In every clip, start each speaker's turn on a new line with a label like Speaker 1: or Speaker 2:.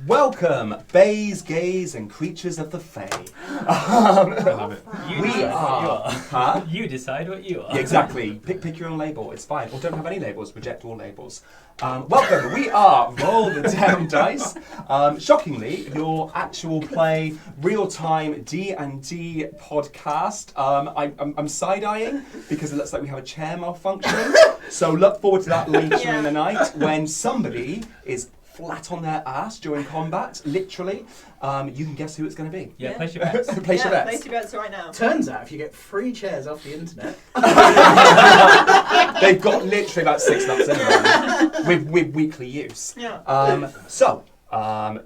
Speaker 1: Welcome, bays, gays, and creatures of the fae.
Speaker 2: I love it.
Speaker 3: You decide what you are.
Speaker 1: Yeah, exactly. Pick your own label. It's fine. Or don't have any labels. Reject all labels. Welcome. We are Roll the Damn Dice. Shockingly, your actual play, real-time D&D podcast. I'm side-eyeing because it looks like we have a chair malfunction. So look forward to that later in the night when somebody is flat on their ass during combat, literally. You can guess who it's going to be.
Speaker 3: Yeah, place your bets.
Speaker 1: Place your bets.
Speaker 4: Place your bets right now.
Speaker 5: Turns out if you get free chairs off the internet...
Speaker 1: They've got literally about 6 months in them with weekly use.
Speaker 4: Yeah.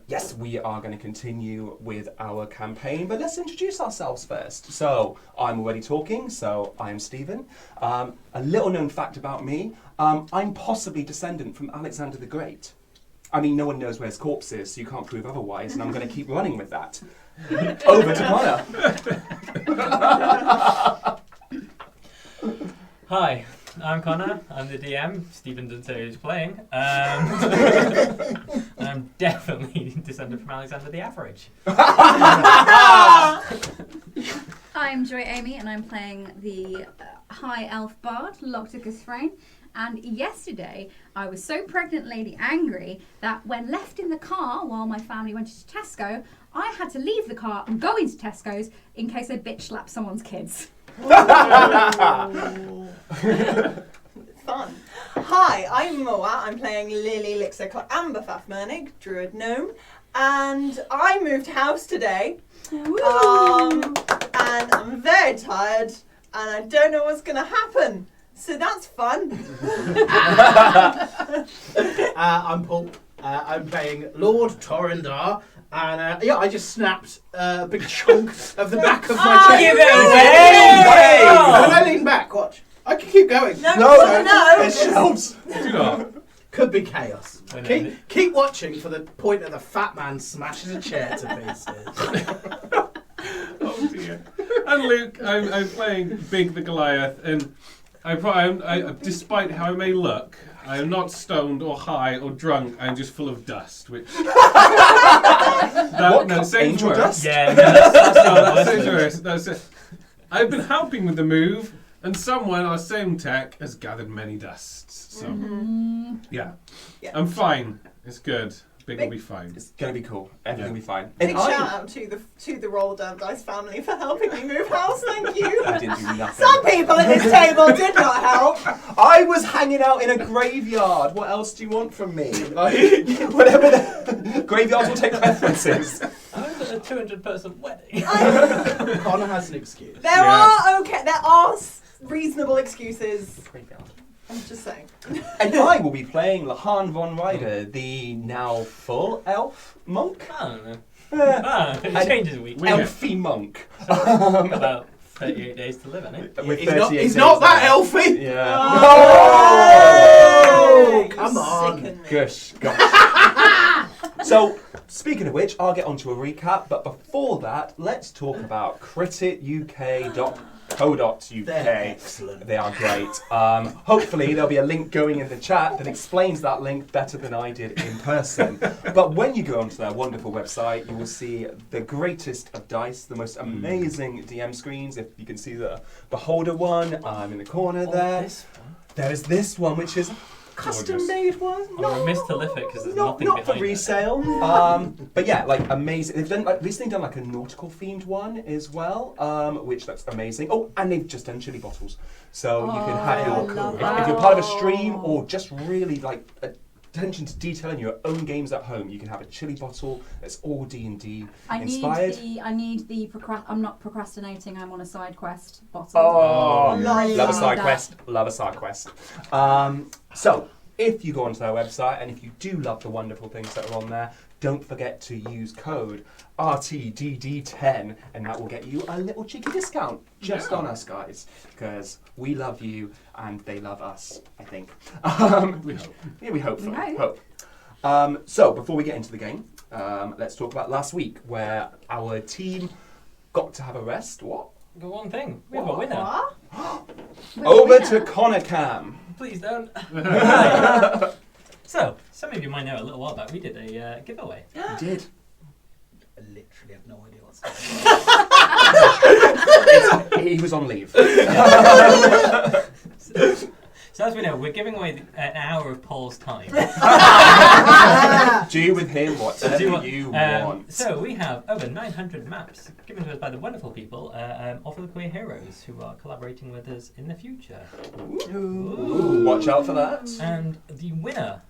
Speaker 1: Yes, we are going to continue with our campaign, but let's introduce ourselves first. So, I'm already talking, so I'm Stephen. A little known fact about me, I'm possibly descendant from Alexander the Great. I mean, no one knows where his corpse is, so you can't prove otherwise, and I'm going to keep running with that. Over to Connor.
Speaker 3: Hi, I'm Connor. I'm the DM. Stephen didn't say who's playing. I'm definitely descended from Alexander the Average.
Speaker 6: I'm Joy Amy, and I'm playing the High Elf Bard, Locticus Frayne. And yesterday, I was so pregnant lady angry that when left in the car while my family went to Tesco, I had to leave the car and go into Tesco's in case I bitch slapped someone's kids.
Speaker 4: Fun. Hi, I'm Moa. I'm playing Lilli, Lyxa, amberfaff, Murnig, druid gnome, and I moved house today. And I'm very tired, and I don't know what's going to happen. So that's fun.
Speaker 5: I'm Paul. I'm playing Lord Torin Darr. And I just snapped a big chunk of the back of my chest.
Speaker 3: Give it
Speaker 1: away!
Speaker 5: And when I lean back, watch. I can keep going.
Speaker 4: No.
Speaker 1: It shelves.
Speaker 2: Do not.
Speaker 5: Could be chaos.
Speaker 3: I know.
Speaker 5: Keep watching for the point that the fat man smashes a chair to pieces.
Speaker 2: Oh dear. And Luke, I'm playing Big the Goliath, and I, despite how I may look, I am not stoned or high or drunk. I'm just full of dust, which...
Speaker 1: Angel dust?
Speaker 3: Yeah, that's
Speaker 2: That's it. I've been helping with the move, and someone, our same tech, has gathered many dusts. So, yeah. I'm fine. It's good. Big will be fine.
Speaker 1: It's going to be cool. Everything will be fine.
Speaker 4: Big shout out to the Roll Damn Dice family for helping me move house. Thank you.
Speaker 1: I didn't do nothing.
Speaker 4: Some people at this table did not help.
Speaker 1: I was hanging out in a graveyard. What else do you want from me? Like, whatever the graveyards will take preferences.
Speaker 3: I was at a 200-person wedding.
Speaker 5: Connor has an excuse.
Speaker 4: There are reasonable excuses.
Speaker 1: Graveyard.
Speaker 4: I'm just saying.
Speaker 1: And I will be playing Lehane von Ryder, the now full elf monk.
Speaker 3: I don't know. It changes a week.
Speaker 1: Elfie monk.
Speaker 3: About 38 days to live, isn't it?
Speaker 5: He's not that elfy.
Speaker 1: Yeah.
Speaker 5: Oh, come on.
Speaker 1: Gosh. So, speaking of which, I'll get onto a recap, but before that, let's talk about criticuk.co.uk.
Speaker 5: They're excellent.
Speaker 1: They are great. Hopefully there'll be a link going in the chat that explains that link better than I did in person. But when you go onto their wonderful website, you will see the greatest of dice, the most amazing DM screens. If you can see the beholder one in the corner there.
Speaker 3: This one?
Speaker 1: There is this one, which is custom-made one.
Speaker 3: I'm remiss to lift it because there's nothing
Speaker 1: not for
Speaker 3: behind
Speaker 1: resale. But yeah, like amazing. They've recently done like a nautical themed one as well, which looks amazing. Oh, and they've just done chili bottles, so you can have your if you're part of a stream or just really like attention to detail in your own games at home, you can have a chili bottle that's all D&D inspired.
Speaker 6: I'm not procrastinating. I'm on a side quest bottle.
Speaker 1: Oh,
Speaker 4: nice.
Speaker 1: Love a side quest. Love a side quest. So, if you go onto their website and if you do love the wonderful things that are on there, don't forget to use code RTDD10 and that will get you a little cheeky discount just on us, guys, because we love you and they love us, I think.
Speaker 2: We hope.
Speaker 1: Yeah, we hope so.
Speaker 6: We
Speaker 1: Hope. So, before we get into the game, let's talk about last week where our team got to have a rest. What?
Speaker 3: The one thing. We have a winner.
Speaker 4: What?
Speaker 1: Over to Connor Cam.
Speaker 3: Please don't. So, some of you might know a little while back we did a giveaway.
Speaker 1: You did.
Speaker 5: I literally have no idea what's going on.
Speaker 1: He was on leave.
Speaker 3: So as we know, we're giving away an hour of Paul's time.
Speaker 1: Do with him whatever you want.
Speaker 3: So we have over 900 maps given to us by the wonderful people of the Queer Heroes who are collaborating with us in the future.
Speaker 1: Ooh, watch out for that.
Speaker 3: And the winner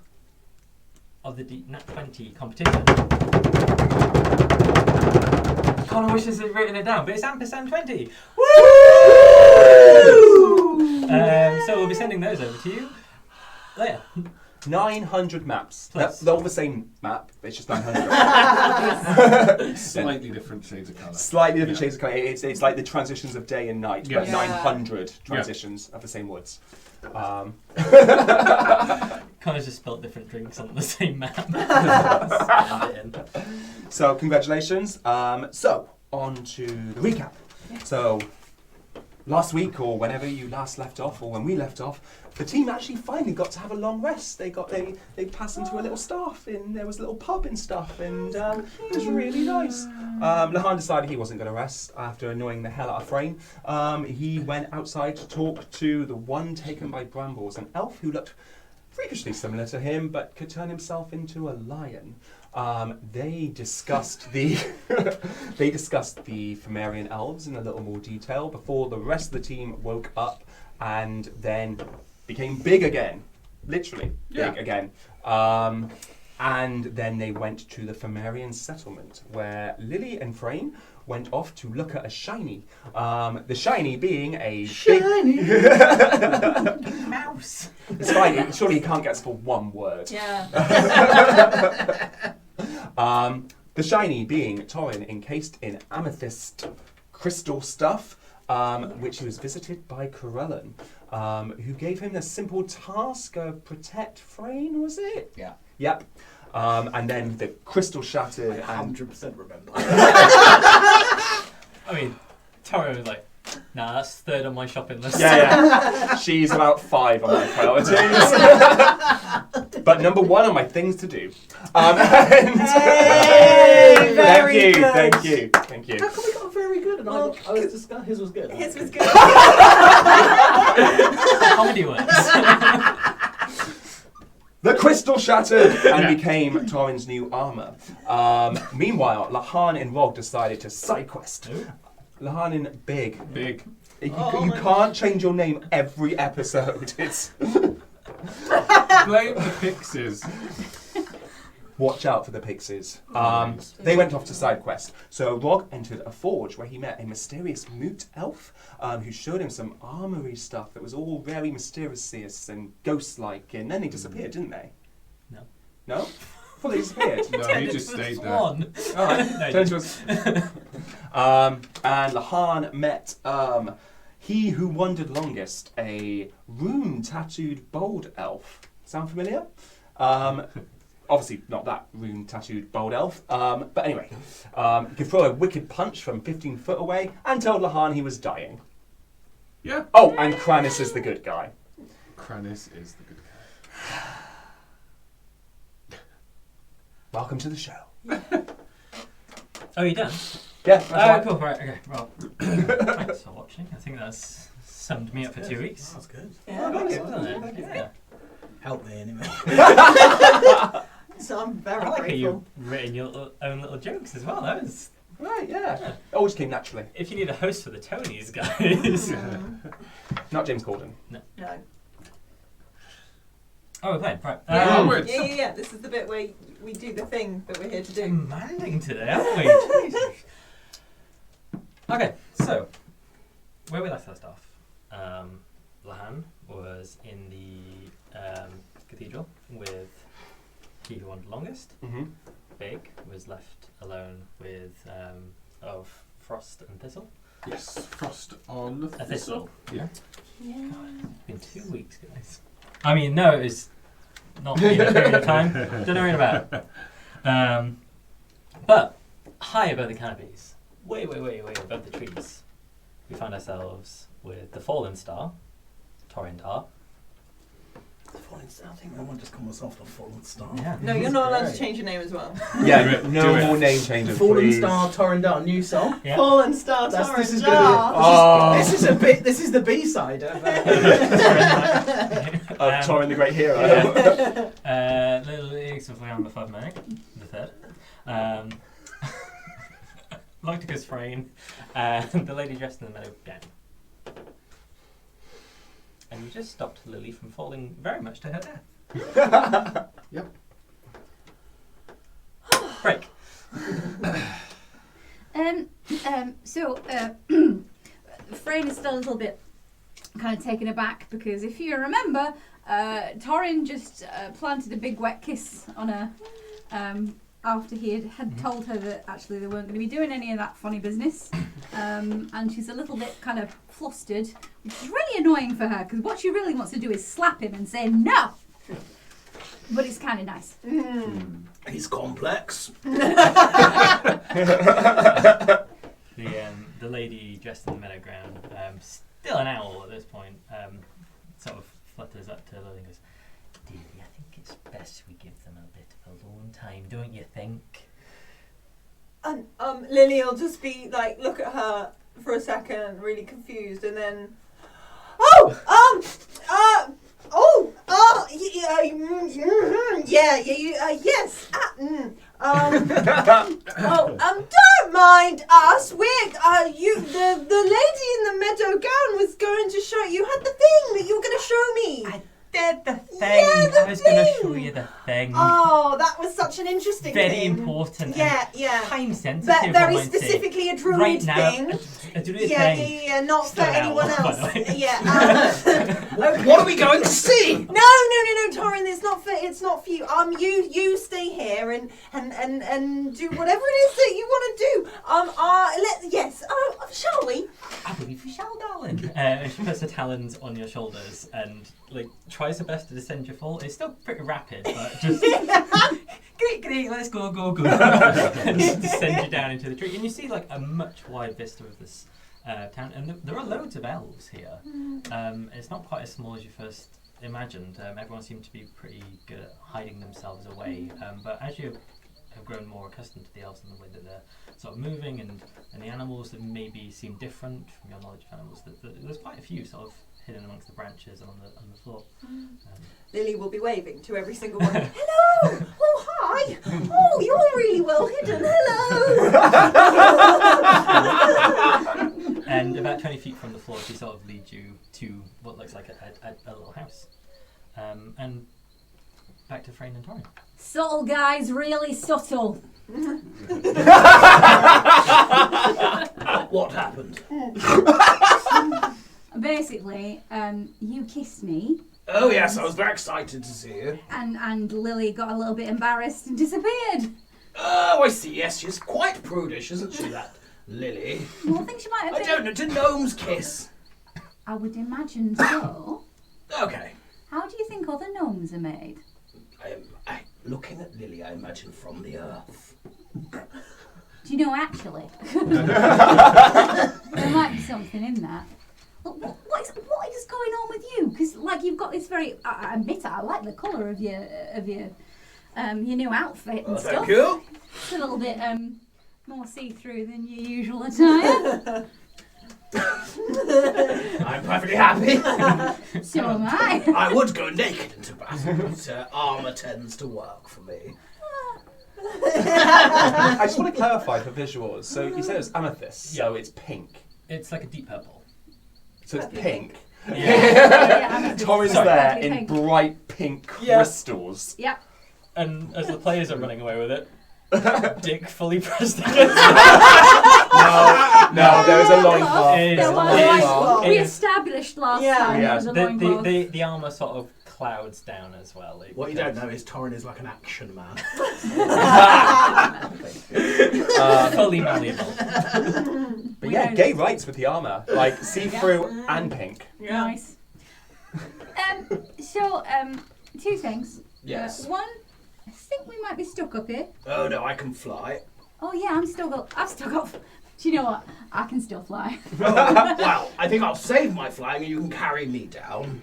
Speaker 3: of the Nat 20 competition. Connor wishes he'd written it down, but it's ampersand 20. Woo! So we'll be sending those over to you later.
Speaker 1: 900 maps.
Speaker 3: Plus.
Speaker 1: They're all the same map, it's just 900.
Speaker 2: Slightly different shades of colour.
Speaker 1: Slightly different shades of colour. It's like the transitions of day and night, but
Speaker 2: Yeah.
Speaker 1: 900 transitions of the same woods.
Speaker 3: Connor's just spilled different drinks on the same map.
Speaker 1: So, congratulations. So, on to the recap. So, last week, or whenever you last left off, or when we left off, the team actually finally got to have a long rest. They passed into a little staff, and there was a little pub and stuff, and it was really nice. Lehane decided he wasn't going to rest after annoying the hell out of Frayne. He went outside to talk to the one taken by brambles, an elf who looked freakishly similar to him, but could turn himself into a lion. They discussed the Fomerian elves in a little more detail before the rest of the team woke up and then became big again, literally big again. And then they went to the Fomerian settlement where Lilli and Frayne went off to look at a shiny. The shiny being a
Speaker 5: Shiny!
Speaker 1: big
Speaker 3: Mouse.
Speaker 1: It's fine. Surely he can't get us for one word.
Speaker 4: Yeah.
Speaker 1: The shiny being Torin, encased in amethyst crystal stuff, which he was visited by Corellan, who gave him the simple task of protect Frayne, was it?
Speaker 5: Yeah.
Speaker 1: Yep. And then the crystal shattered.
Speaker 5: I
Speaker 1: And
Speaker 5: 100% remember.
Speaker 3: I mean, Toro was like, nah, that's third on my shopping list.
Speaker 1: yeah. She's about 5 on my priorities. But number 1 on my things to do.
Speaker 4: Hey, very good.
Speaker 1: Thank you.
Speaker 5: How come we got very good? And I was discussed, his was good.
Speaker 4: His was good.
Speaker 3: Comedy works.
Speaker 1: The crystal shattered and became Torin's new armour. Meanwhile, Lehane and Rog decided to side quest. Lehane Big.
Speaker 2: Big.
Speaker 1: You can't change your name every episode. It's
Speaker 2: Blame the pixies.
Speaker 1: watch out for the pixies. They went off to side quest. So Rog entered a forge where he met a mysterious moot elf who showed him some armory stuff that was all very mysterious and ghost-like, and then they disappeared, didn't they?
Speaker 3: No.
Speaker 1: No? Well, they disappeared.
Speaker 2: No, he just stayed there.
Speaker 3: Swan.
Speaker 1: All right.
Speaker 3: No,
Speaker 1: Turn to us. And Lehane met he who wandered longest, a rune-tattooed bold elf. Sound familiar? Obviously not that rune-tattooed bold elf. But anyway, he could throw a wicked punch from 15 foot away and told Lehane he was dying.
Speaker 2: Yeah.
Speaker 1: Oh, and Kranis is the good guy.
Speaker 2: Kranis is the good guy.
Speaker 1: Welcome to the show.
Speaker 3: Oh, you done?
Speaker 1: Yeah, that's right.
Speaker 3: Cool. Right. Okay. Well, thanks for watching. I think that's summed me up for 2 weeks.
Speaker 5: That's good.
Speaker 4: Yeah,
Speaker 1: Thank you.
Speaker 3: Wasn't it?
Speaker 1: Thank you.
Speaker 3: Yeah.
Speaker 5: Help me anyway.
Speaker 4: So I'm very
Speaker 3: I like how
Speaker 4: grateful.
Speaker 3: you've written your own little jokes as well. That was.
Speaker 1: Right, yeah. It always came naturally.
Speaker 3: If you need a host for the Tonys, guys.
Speaker 1: Not James Corden.
Speaker 4: No.
Speaker 3: Oh, we're playing. Right.
Speaker 2: Onwards.
Speaker 4: Yeah. This is the bit where we do the thing that we're here to do.
Speaker 3: Demanding today, aren't we? Jesus. Okay, so where we left off, Lehane was in the cathedral with he who wandered longest.
Speaker 1: Mm-hmm.
Speaker 3: Big was left alone with of Frost and Thistle.
Speaker 2: Yes. Frost on the
Speaker 3: A Thistle.
Speaker 2: Yeah.
Speaker 3: It's been 2 weeks, guys. I mean, no, it's not been a period of time. Don't know anything about it. But high above the canopies, way above the trees, we found ourselves with the fallen star, Torin Darr.
Speaker 5: The falling I think I might just call myself the Fallen Star.
Speaker 3: Yeah.
Speaker 4: No, you're not allowed to
Speaker 5: Great.
Speaker 4: change your name as well.
Speaker 1: Yeah,
Speaker 2: Do it,
Speaker 1: no
Speaker 2: do it.
Speaker 1: more name changes,
Speaker 5: Fallen
Speaker 1: please.
Speaker 5: Star, Torin Darr, new song.
Speaker 3: Yeah.
Speaker 4: Fallen Star
Speaker 5: This
Speaker 4: Torin
Speaker 5: is
Speaker 4: Darr.
Speaker 1: Oh.
Speaker 5: This is a bit. This is the B side of.
Speaker 1: Of Torin the Great Hero.
Speaker 3: Lilli of amberfaff Murnig, the third. Locticus Frayne, the lady dressed in the meadow gown. And you just stopped Lilli from falling very much to her death.
Speaker 5: Yep.
Speaker 3: Break.
Speaker 6: Frayne is still a little bit kind of taken aback because if you remember, Torin just planted a big wet kiss on her after he had told her that actually they weren't going to be doing any of that funny business. And she's a little bit kind of flustered, which is really annoying for her because what she really wants to do is slap him and say no. But it's kind of nice.
Speaker 5: He's complex.
Speaker 3: The lady dressed in the meadow ground, still an owl at this point, sort of flutters up to Lilli and goes, "Dearie, I think it's best we give them a bit of a long time, don't you think?"
Speaker 4: And Lilli will just be like, look at her for a second, really confused, and then, yes. Don't mind us. We're the lady in the meadow gown was going to show you had the thing that you were going to show me.
Speaker 3: I did the thing.
Speaker 4: Yeah, the
Speaker 3: I was going to
Speaker 4: thing.
Speaker 3: show you the thing.
Speaker 4: Oh, that was such an interesting
Speaker 3: Very
Speaker 4: thing.
Speaker 3: important.
Speaker 4: Yeah, yeah.
Speaker 3: Time sensitive.
Speaker 4: But very
Speaker 3: one might say.
Speaker 4: specifically a druid
Speaker 3: Right now,
Speaker 4: thing.
Speaker 3: a druid
Speaker 4: Yeah,
Speaker 3: thing.
Speaker 4: yeah, not
Speaker 3: Still
Speaker 4: for
Speaker 3: an
Speaker 4: anyone
Speaker 3: owl, by
Speaker 4: else.
Speaker 3: the way.
Speaker 4: Yeah.
Speaker 5: What are we going to see?
Speaker 4: No, Torin, it's not for you. You stay here and do whatever it is that you want to do. Shall we?
Speaker 3: I believe we shall, darling. And she puts her talons on your shoulders and tries her best to descend your fall. It's still pretty rapid, but just great, let's go. And just descend you down into the tree. And you see a much wide vista of this town, and there are loads of elves here. It's not quite as small as you first imagined. Everyone seemed to be pretty good at hiding themselves away. But as you have grown more accustomed to the elves and the way that they're sort of moving and the animals that maybe seem different from your knowledge of animals, there's quite a few sort of hidden amongst the branches and on the floor.
Speaker 4: Lilli will be waving to every single one. Hello! Oh, hi! Oh, you're really well hidden. Hello!
Speaker 3: And about 20 feet from the floor, she sort of leads you to what looks like a little house. And back to Frayne and Torin.
Speaker 6: Subtle guys, really subtle.
Speaker 5: What happened?
Speaker 6: Basically, you kissed me.
Speaker 5: Oh yes, I was very excited to see you.
Speaker 6: And Lilli got a little bit embarrassed and disappeared.
Speaker 5: Oh, I see. Yes, she's quite prudish, isn't she, that Lilli?
Speaker 6: Well, I think she might have
Speaker 5: I
Speaker 6: been.
Speaker 5: don't know. Do gnomes kiss?
Speaker 6: I would imagine so.
Speaker 5: Okay.
Speaker 6: How do you think other gnomes are made?
Speaker 5: Looking at Lilli, I imagine from the earth.
Speaker 6: Do you know, actually, there might be something in that. Look, what is going on with you? Because you've got this very. I admit it. I like the colour of your new outfit and stuff.
Speaker 5: Thank you.
Speaker 6: It's a little bit more see-through than your usual attire.
Speaker 5: I'm perfectly happy.
Speaker 6: So am I.
Speaker 5: I would go naked into battle, but armour tends to work for me.
Speaker 1: I just want to clarify for visuals. So you said it was amethyst, so it's pink.
Speaker 3: It's like a deep purple.
Speaker 1: So it's pink.
Speaker 6: Yeah,
Speaker 1: Torin's
Speaker 6: Sorry.
Speaker 1: there
Speaker 6: Lovely
Speaker 1: in
Speaker 6: pink.
Speaker 1: bright pink
Speaker 3: Yeah.
Speaker 1: crystals.
Speaker 6: Yep.
Speaker 3: And as the players are running away with it, Dick fully pressed against
Speaker 1: No, there was a loincloth.
Speaker 3: It is
Speaker 6: There
Speaker 3: a
Speaker 6: was
Speaker 3: loincloth.
Speaker 6: we
Speaker 3: It is-
Speaker 6: established last
Speaker 4: Yeah.
Speaker 6: time
Speaker 1: Yeah.
Speaker 6: there was a
Speaker 3: The
Speaker 6: loincloth.
Speaker 3: the armour sort of clouds down as well.
Speaker 5: What you don't know is Torin is like an action man.
Speaker 3: Fully malleable.
Speaker 1: But
Speaker 6: We
Speaker 1: yeah,
Speaker 6: know
Speaker 1: gay
Speaker 6: this.
Speaker 1: rights with the armour. See-through and pink.
Speaker 6: Nice. Two things.
Speaker 5: Yes.
Speaker 6: One, I think we might be stuck up here.
Speaker 5: Oh no, I can fly.
Speaker 6: Oh yeah, I've still got. Do you know what? I can still fly.
Speaker 5: Well, I think I'll save my flying and you can carry me down.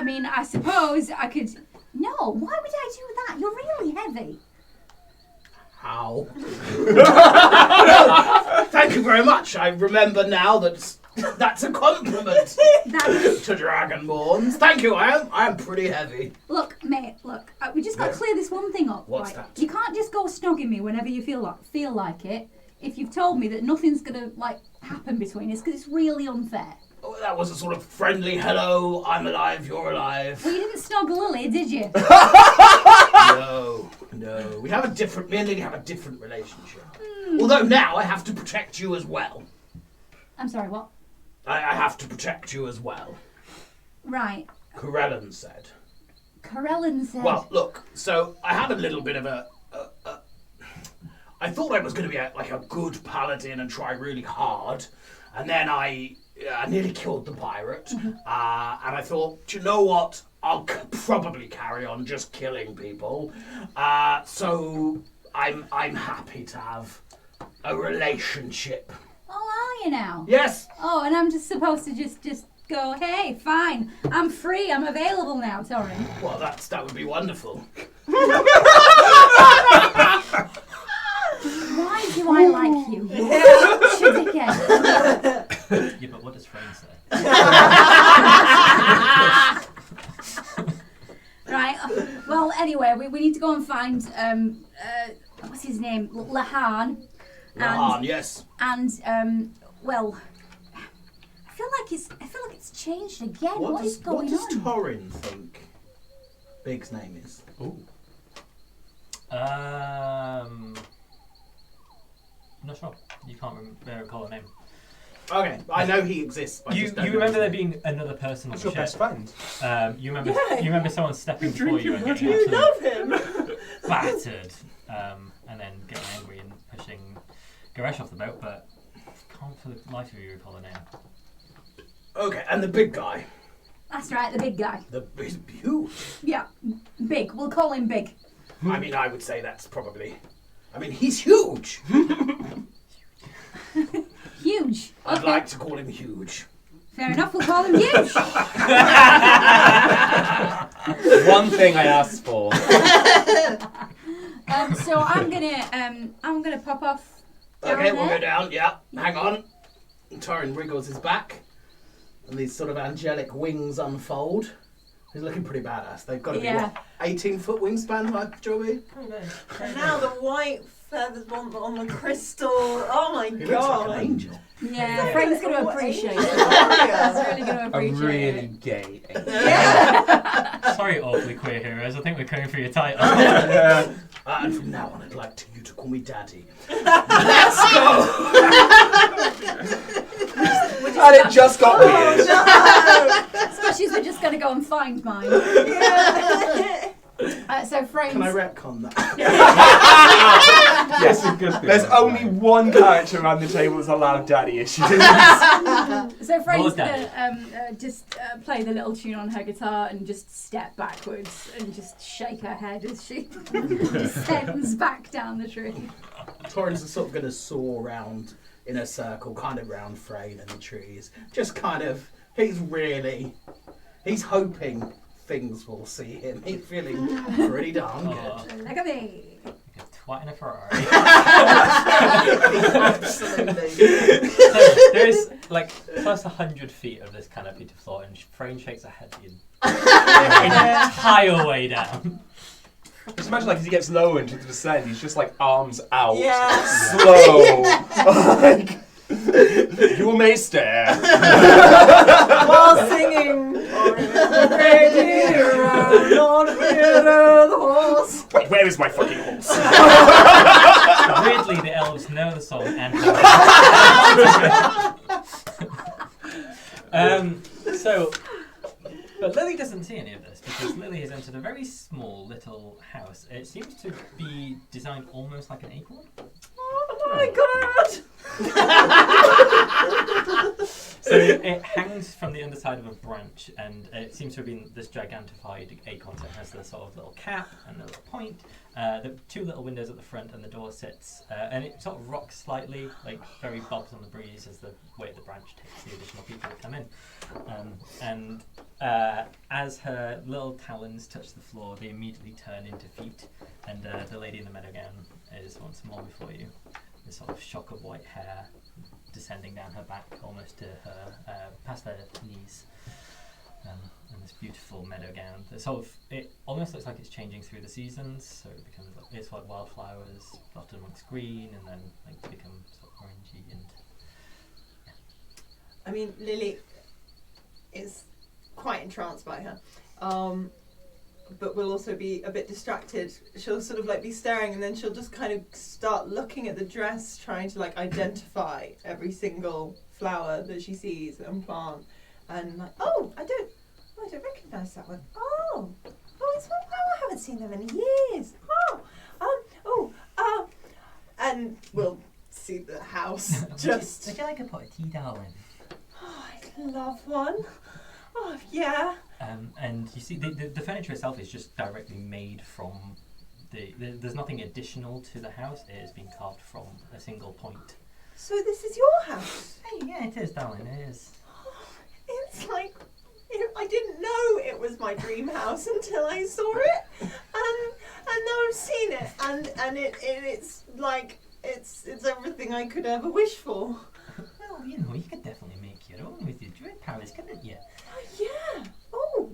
Speaker 6: mean, I suppose I could... No, why would I do that? You're really heavy.
Speaker 5: How? Thank you very much. I remember now that that's a compliment to Dragonborns. Thank you. I am pretty heavy.
Speaker 6: Look, mate, look. We just got to clear this one thing up.
Speaker 5: What's
Speaker 6: right?
Speaker 5: that?
Speaker 6: You can't just go snogging me whenever you feel like it. If you've told me that nothing's going to, happen between us, because it's really unfair.
Speaker 5: Oh, that was a sort of friendly hello, I'm alive, you're alive.
Speaker 6: Well, you didn't snog Lilli, did you?
Speaker 5: No. We have a different relationship. Although now I have to protect you as well.
Speaker 6: I'm sorry, what?
Speaker 5: I have to protect you as well.
Speaker 6: Right.
Speaker 5: Corellin said.
Speaker 6: Corellin said...
Speaker 5: Well, look, so I had a little bit of I thought I was going to be a good paladin and try really hard, and then I nearly killed the pirate, and I thought, do you know what? I'll probably carry on just killing people. So I'm happy to have a relationship.
Speaker 6: Oh, are you now?
Speaker 5: Yes.
Speaker 6: Oh, and I'm just supposed to just go, hey, fine, I'm free, I'm available now, Torin.
Speaker 5: Well, that would be wonderful.
Speaker 6: Why do I like you? Should again.
Speaker 3: Yeah, but what does Frayne say?
Speaker 6: Right. Well, anyway, we need to go and find what's his name, Lehane.
Speaker 5: Lehane, yes.
Speaker 6: And well, I feel like it's changed again. What is going
Speaker 5: What
Speaker 6: on?
Speaker 5: does Torin think Big's name is?
Speaker 3: Ooh. I'm not sure. You can't recall a name.
Speaker 5: Okay, I know he exists. But I
Speaker 3: You
Speaker 5: just don't know
Speaker 3: remember
Speaker 5: his
Speaker 3: there
Speaker 5: name.
Speaker 3: being another person on
Speaker 1: What's
Speaker 3: the
Speaker 1: your
Speaker 3: ship?
Speaker 1: best friend?
Speaker 3: You remember someone stepping before you and getting
Speaker 4: You love
Speaker 3: absolutely
Speaker 4: him.
Speaker 3: battered, and then getting angry and pushing Garesh off the boat, but can't for the life of you recall the name.
Speaker 5: Okay, and the big guy.
Speaker 6: That's right, the big guy.
Speaker 5: He's huge.
Speaker 6: Yeah, Big. We'll call him Big.
Speaker 5: I mean, I would say that's probably... I mean, he's huge.
Speaker 6: Huge.
Speaker 5: I'd
Speaker 6: Okay.
Speaker 5: like to call him huge.
Speaker 6: Fair enough. We'll call him huge.
Speaker 1: One thing I asked for.
Speaker 6: So I'm gonna pop off. Down
Speaker 5: Okay, we'll
Speaker 6: there.
Speaker 5: go down. Yeah, hang on. Torin wriggles his back, and these sort of angelic wings unfold. He's looking pretty badass. They've got to be,
Speaker 6: Yeah.
Speaker 5: what, 18-foot wingspan, like Joey?
Speaker 4: And now the white feathers on the crystal. Oh my
Speaker 5: He looks
Speaker 4: god.
Speaker 5: like an angel.
Speaker 6: Yeah, Frank's gonna appreciate it.
Speaker 4: Yeah.
Speaker 6: He's really gonna
Speaker 1: A
Speaker 6: appreciate
Speaker 1: really
Speaker 6: it.
Speaker 1: gay.
Speaker 3: Sorry, awfully queer heroes. I think we're coming for your title.
Speaker 1: Yeah.
Speaker 5: And from now on, I'd like you to call me Daddy. Let's go!
Speaker 1: And it just got weird.
Speaker 6: Especially as we're just gonna go and find mine. So Frank's.
Speaker 5: Can I retcon that?
Speaker 1: Yes,
Speaker 2: That's a good thing.
Speaker 1: there's only one character around the table that's allowed daddy issues.
Speaker 6: So Frank's
Speaker 3: Lord
Speaker 6: gonna just play the little tune on her guitar and just step backwards and just shake her head as she descends back down the tree.
Speaker 5: Torin's sort of going to soar around in a circle, kind of round Frayne and the trees. Just kind of, he's hoping things will see him. He's feeling pretty darn good.
Speaker 6: Look at me.
Speaker 3: Like a twat in a Ferrari.
Speaker 5: Absolutely.
Speaker 3: So there is like plus 100 feet of this canopy to floor, and Frayne shakes her head the entire way down.
Speaker 1: Just imagine as he gets lower into the descent, he's just arms out.
Speaker 4: Yeah.
Speaker 1: Slow. You may stare.
Speaker 4: While singing. Not the horse.
Speaker 1: Wait, where is my fucking horse?
Speaker 3: Weirdly, the elves know the song and but Lilli doesn't see any of this because Lilli has entered a very small little house. It seems to be designed almost like an acorn.
Speaker 4: Oh my god!
Speaker 3: So it hangs from the underside of a branch, and it seems to have been this gigantified acorn. So it has the sort of little cap and the little point. The two little windows at the front, and the door sits, and it sort of rocks slightly, like very bobs on the breeze as the weight of the branch takes the additional people that come in. And as her little talons touch the floor, they immediately turn into feet, and the lady in the meadow gown is once more before you. This sort of shock of white hair descending down her back almost to her, past her knees. And this beautiful meadow gown. It almost looks like it's changing through the seasons, so it becomes it's like wildflowers, often amongst green, and then like to become sort of orangey and. Yeah.
Speaker 4: I mean, Lilli is quite entranced by her, but will also be a bit distracted. She'll sort of like be staring, and then she'll just kind of start looking at the dress, trying to like identify every single flower that she sees and plant, and like, oh, I don't recognise that one. Oh, it's one. Oh, I haven't seen them in years. And we'll see the house. Just.
Speaker 3: Would you like a pot of tea, darling?
Speaker 4: Oh, I'd love one. Oh, yeah.
Speaker 3: And you see, the furniture itself is just directly made from there's nothing additional to the house. It has been carved from a single point.
Speaker 4: So this is your house?
Speaker 3: Hey, yeah, it is, darling. It is.
Speaker 4: It's like I didn't know it was my dream house until I saw it, and now I've seen it, and it's like it's everything I could ever wish for.
Speaker 3: Well, you know, you could definitely make your own with your druid powers, couldn't you?
Speaker 4: Oh yeah. Oh.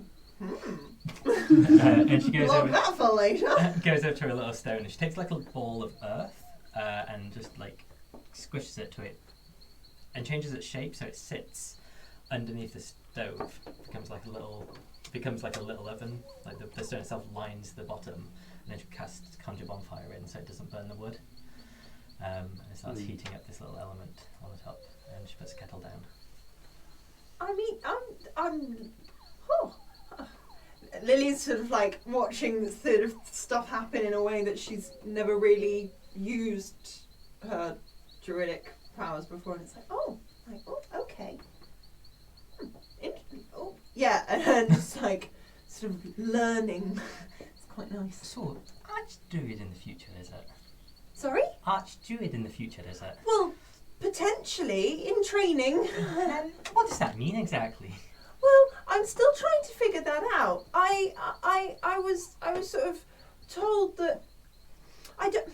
Speaker 3: And she goes
Speaker 4: Love
Speaker 3: over.
Speaker 4: That for later.
Speaker 3: Goes over to a little stone, and she takes like a ball of earth and just like squishes it to it, and changes its shape so it sits underneath the stove. Becomes like a little oven. Like the stone itself lines the bottom, and then she conjure bonfire in so it doesn't burn the wood. And it starts heating up this little element on the top, and she puts a kettle down.
Speaker 4: I mean, Lilli's sort of like watching this sort of stuff happen in a way that she's never really used her druidic powers before, and it's like, oh, okay. Oh, yeah, and just like sort of learning. It's quite nice.
Speaker 3: So, archdruid in the future, is it?
Speaker 4: Sorry?
Speaker 3: Archdruid in the future, is it?
Speaker 4: Well, potentially in training.
Speaker 3: What does that mean exactly?
Speaker 4: Well, I'm still trying to figure that out. I was sort of told that I don't.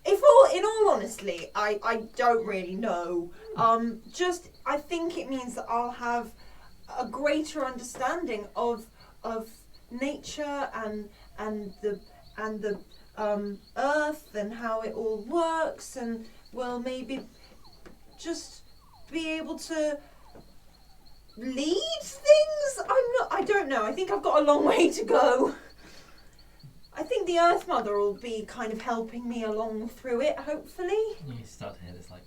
Speaker 4: In all honesty, I don't really know. Just I think it means that I'll have a greater understanding of nature and the earth and how it all works, and will maybe just be able to lead things. I don't know. I think I've got a long way to go. I think the Earth Mother will be kind of helping me along through it, hopefully.
Speaker 3: You start to hear this like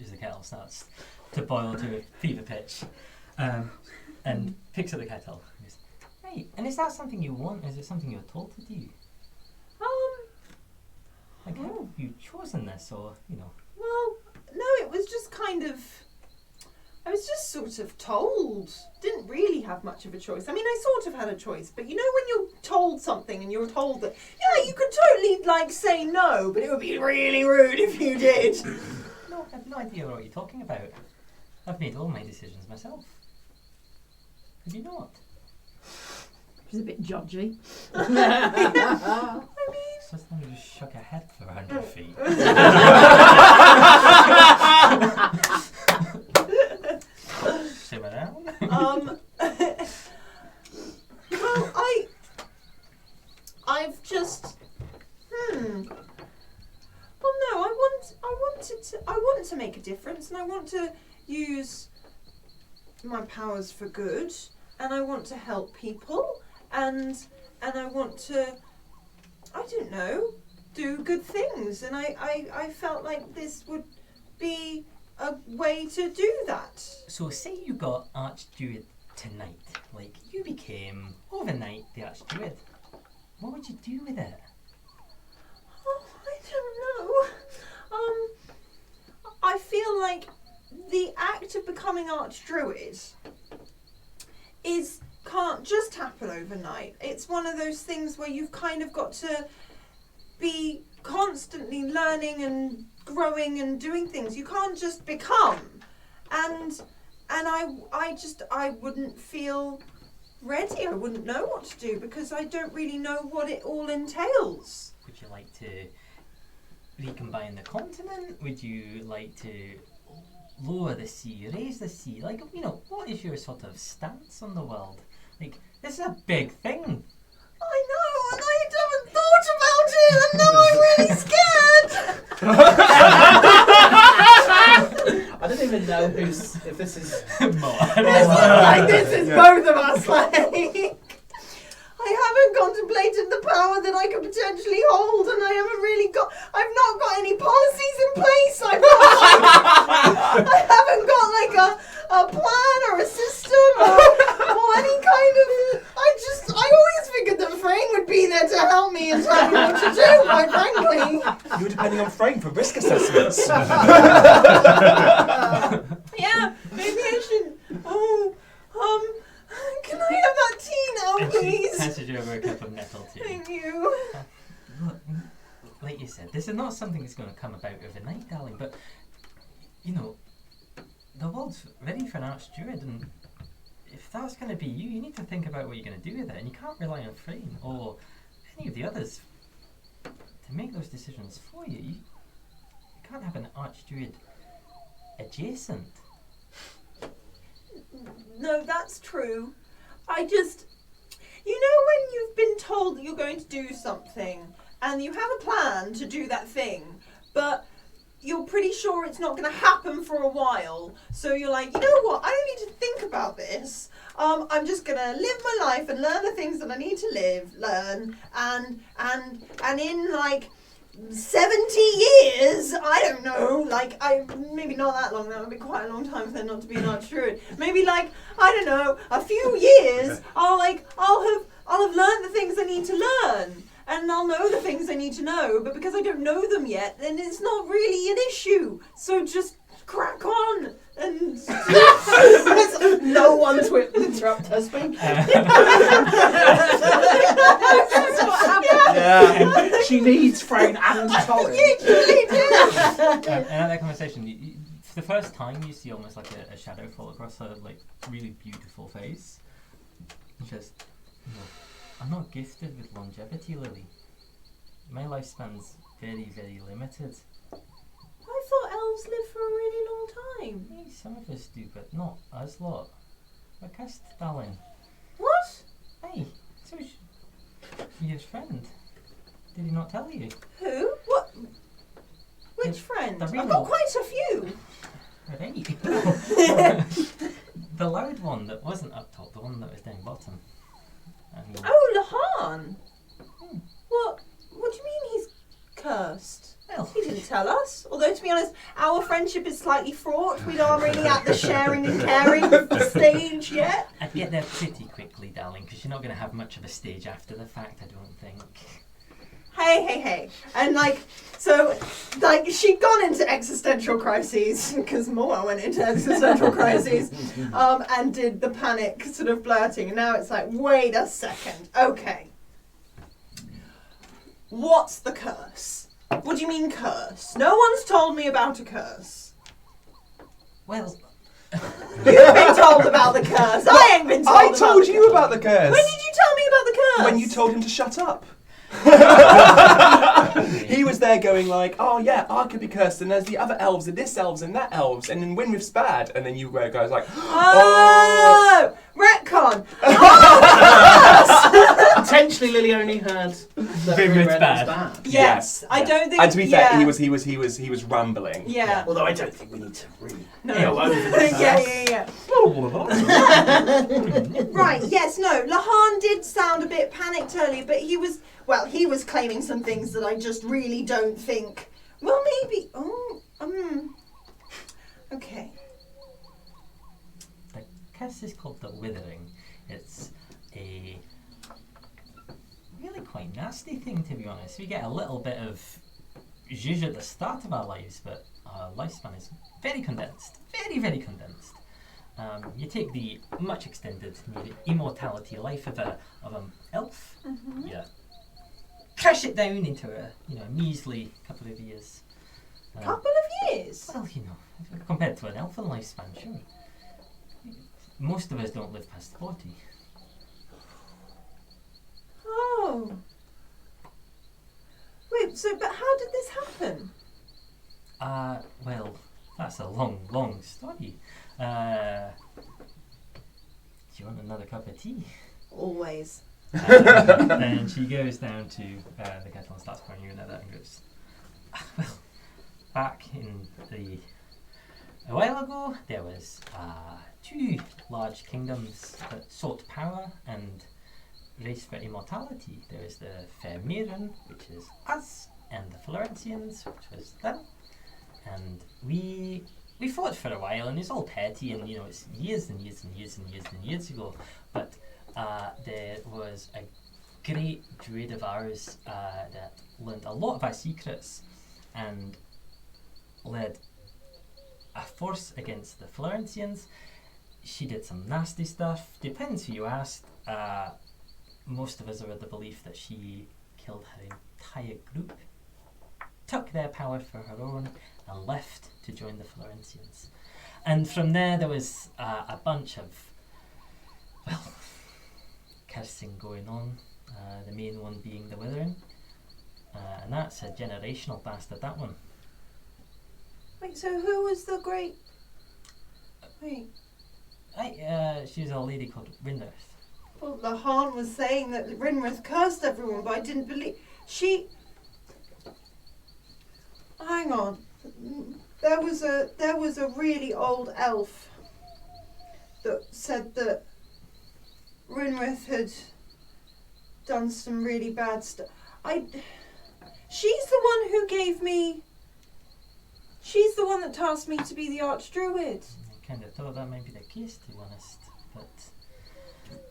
Speaker 3: as the kettle starts to boil to a fever pitch, and picks up the kettle. And goes, hey, and is that something you want? Is it something you're told to do? Like, how have you chosen this, or
Speaker 4: Well, no, it was just kind of. I was just sort of told. Didn't really have much of a choice. I mean, I sort of had a choice, but you know when you're told something and you're told that, yeah, you could totally, like, say no, but it would be really rude if you did.
Speaker 3: No, I have no idea what you're talking about. I've made all my decisions myself. Have you not?
Speaker 7: She's a bit judgy.
Speaker 4: I mean...
Speaker 3: So someone just shook her head for 100 feet. Simmer down.
Speaker 4: Well, I've just. Well, no, I want to make a difference, and I want to use my powers for good, and I want to help people, and I want to, I don't know, do good things, and I felt like this would be a way to do that.
Speaker 3: So say you got Archdruid tonight, like you became overnight the Archdruid. What would you do with it?
Speaker 4: don't know. I feel like the act of becoming Archdruid can't just happen overnight. It's one of those things where you've kind of got to be constantly learning and growing and doing things. You can't just become. And I wouldn't feel ready. I wouldn't know what to do because I don't really know what it all entails.
Speaker 3: Would you like to recombine the continent? Would you like to lower the sea, raise the sea? Like, you know, what is your sort of stance on the world? Like, this is a big thing.
Speaker 4: I know, and I haven't thought about it, and now I'm really scared.
Speaker 5: I don't even know if this is
Speaker 3: More.
Speaker 4: This is both of us, like. I haven't contemplated the power that I could potentially hold, and I've not got any policies in place. I haven't got like a plan or a system or any kind of. I always figured that Frayne would be there to help me and tell me what to do. Quite frankly,
Speaker 1: You were depending on Frayne for risk assessments.
Speaker 4: yeah, maybe I should. Can I have that tea now,
Speaker 3: And she
Speaker 4: please?
Speaker 3: passes you over a cup of nettle tea.
Speaker 4: Thank you.
Speaker 3: Look, like you said, this is not something that's going to come about overnight, darling, but, you know, the world's ready for an Archdruid, and if that's going to be you, you need to think about what you're going to do with it, and you can't rely on Frayne or any of the others to make those decisions for you. You can't have an Archdruid adjacent.
Speaker 4: No, that's true. I just... You know when you've been told that you're going to do something and you have a plan to do that thing, but you're pretty sure it's not going to happen for a while, so you're like, you know what, I don't need to think about this. I'm just going to live my life and learn the things that I need to learn, and in like 70 years, I don't know, like, maybe not that long, that would be quite a long time for them not to be an Archdruid. Maybe like, I don't know, a few years, I'll have learned the things I need to learn, and I'll know the things I need to know, but because I don't know them yet, then it's not really an issue, so just crack on, and...
Speaker 5: no one to interrupt her speaking.
Speaker 4: That's what happened.
Speaker 5: Yeah. She needs Frayne and Torin.
Speaker 4: You really do!
Speaker 3: And at that conversation, for the first time, you see almost like a shadow fall across her like really beautiful face. And she says, "No, I'm not gifted with longevity, Lilli. My lifespan's very, very limited.
Speaker 4: I thought elves live for a really long time.
Speaker 3: Hey, some of us do, but not us lot. We're cursed, darling.
Speaker 4: What?
Speaker 3: Hey, so your friend. Did he not tell you?
Speaker 4: Who? What? Which
Speaker 3: The
Speaker 4: friend? I've
Speaker 3: real-
Speaker 4: got quite a few.
Speaker 3: Right. The loud one that wasn't up top, the one that was down bottom. And
Speaker 4: Oh, Lehane.
Speaker 3: Hmm.
Speaker 4: What do you mean he's cursed?
Speaker 3: well,
Speaker 4: He didn't tell us. Although, to be honest, our friendship is slightly fraught. We aren't really at the sharing and caring stage yet.
Speaker 3: I'd get there pretty quickly, darling, because you're not going to have much of a stage after the fact, I don't think.
Speaker 4: Hey. And she'd gone into existential crises, because Moa went into existential crises, and did the panic sort of blurting. And now it's like, wait a second. Okay. What's the curse? What do you mean curse? No one's told me about a curse.
Speaker 3: Well,
Speaker 4: You've been told about the curse. I ain't been told
Speaker 1: I
Speaker 4: about
Speaker 1: told
Speaker 4: the
Speaker 1: you
Speaker 4: curse.
Speaker 1: about the curse.
Speaker 4: When did you tell me about the curse?
Speaker 1: When you told him to shut up. He was there going like, oh yeah, I could be cursed, and there's the other elves, and this elves, and that elves, and then Winrif's bad, and then you guys like,
Speaker 4: Oh! Retcon!
Speaker 5: Potentially, Lilli only heard that
Speaker 3: Winrif's
Speaker 5: Winrif's
Speaker 3: bad.
Speaker 4: Yes, I
Speaker 1: Yeah.
Speaker 4: don't think.
Speaker 1: And to be fair,
Speaker 4: yeah.
Speaker 1: he was rambling.
Speaker 4: Yeah.
Speaker 5: Although I don't think we need to really
Speaker 4: No.
Speaker 5: go over this.
Speaker 4: Yeah. Right, yes, no. Lehane did sound a bit panicked earlier, but he was claiming some things that I just really don't think. Well, maybe. Okay.
Speaker 3: the curse is called the Withering. It's a really quite nasty thing, to be honest. We get a little bit of usually at the start of our lives, but our lifespan is very condensed. Very, very condensed. You take the much extended immortality life of an elf.
Speaker 4: Mm-hmm.
Speaker 3: Yeah. Crash it down into a measly couple of years.
Speaker 4: Couple of years?
Speaker 3: Well, compared to an elfin lifespan, sure. Most of us don't live past 40.
Speaker 4: Oh. Wait, but how did this happen?
Speaker 3: Well, that's a long, long story. Do you want another cup of tea?
Speaker 4: Always.
Speaker 3: And she goes down to the kettle and starts pouring you another and goes, well, back in a while ago, there was 2 large kingdoms that sought power and race for immortality. There was the fair Myerson, which is us, and the Florentians, which was them. And we fought for a while, and it's all petty, and it's years and years and years and years and years ago. But there was a great druid of ours that learned a lot of our secrets and led a force against the Florentians. She did some nasty stuff. Depends who you ask. Most of us are of the belief that she killed her entire group, took their power for her own, and left to join the Florentians. And from there was a bunch of, cursing going on, the main one being the Withering. And that's a generational bastard, that one.
Speaker 4: Wait, so who was the great... Wait.
Speaker 3: She's a lady called Ryder.
Speaker 4: Well, Lehane was saying that Rinrith cursed everyone, but I didn't believe... She... Hang on. There was a really old elf that said that Rinrith had done some really bad stuff. She's the one who gave me... She's the one that tasked me to be the Archdruid.
Speaker 3: I kind of thought that might be the case, to be honest, but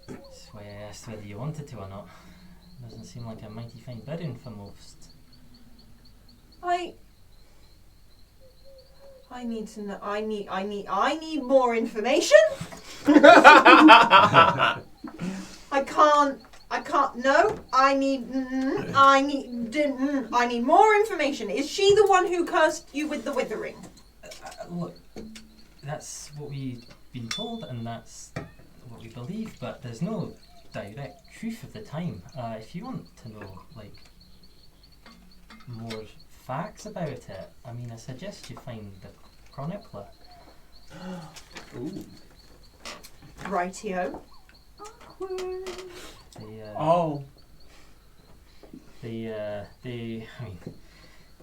Speaker 3: that's why I asked whether you wanted to or not. Doesn't seem like a mighty fine burden for most.
Speaker 4: I need to know. I need more information. I can't. No. I need more information. Is she the one who cursed you with the withering?
Speaker 3: Look, that's what we've been told, and that's what we believe. But there's no direct truth of the time. If you want to know, more facts about it, I suggest you find the chronicler.
Speaker 1: Ooh.
Speaker 4: Rightio.
Speaker 3: They're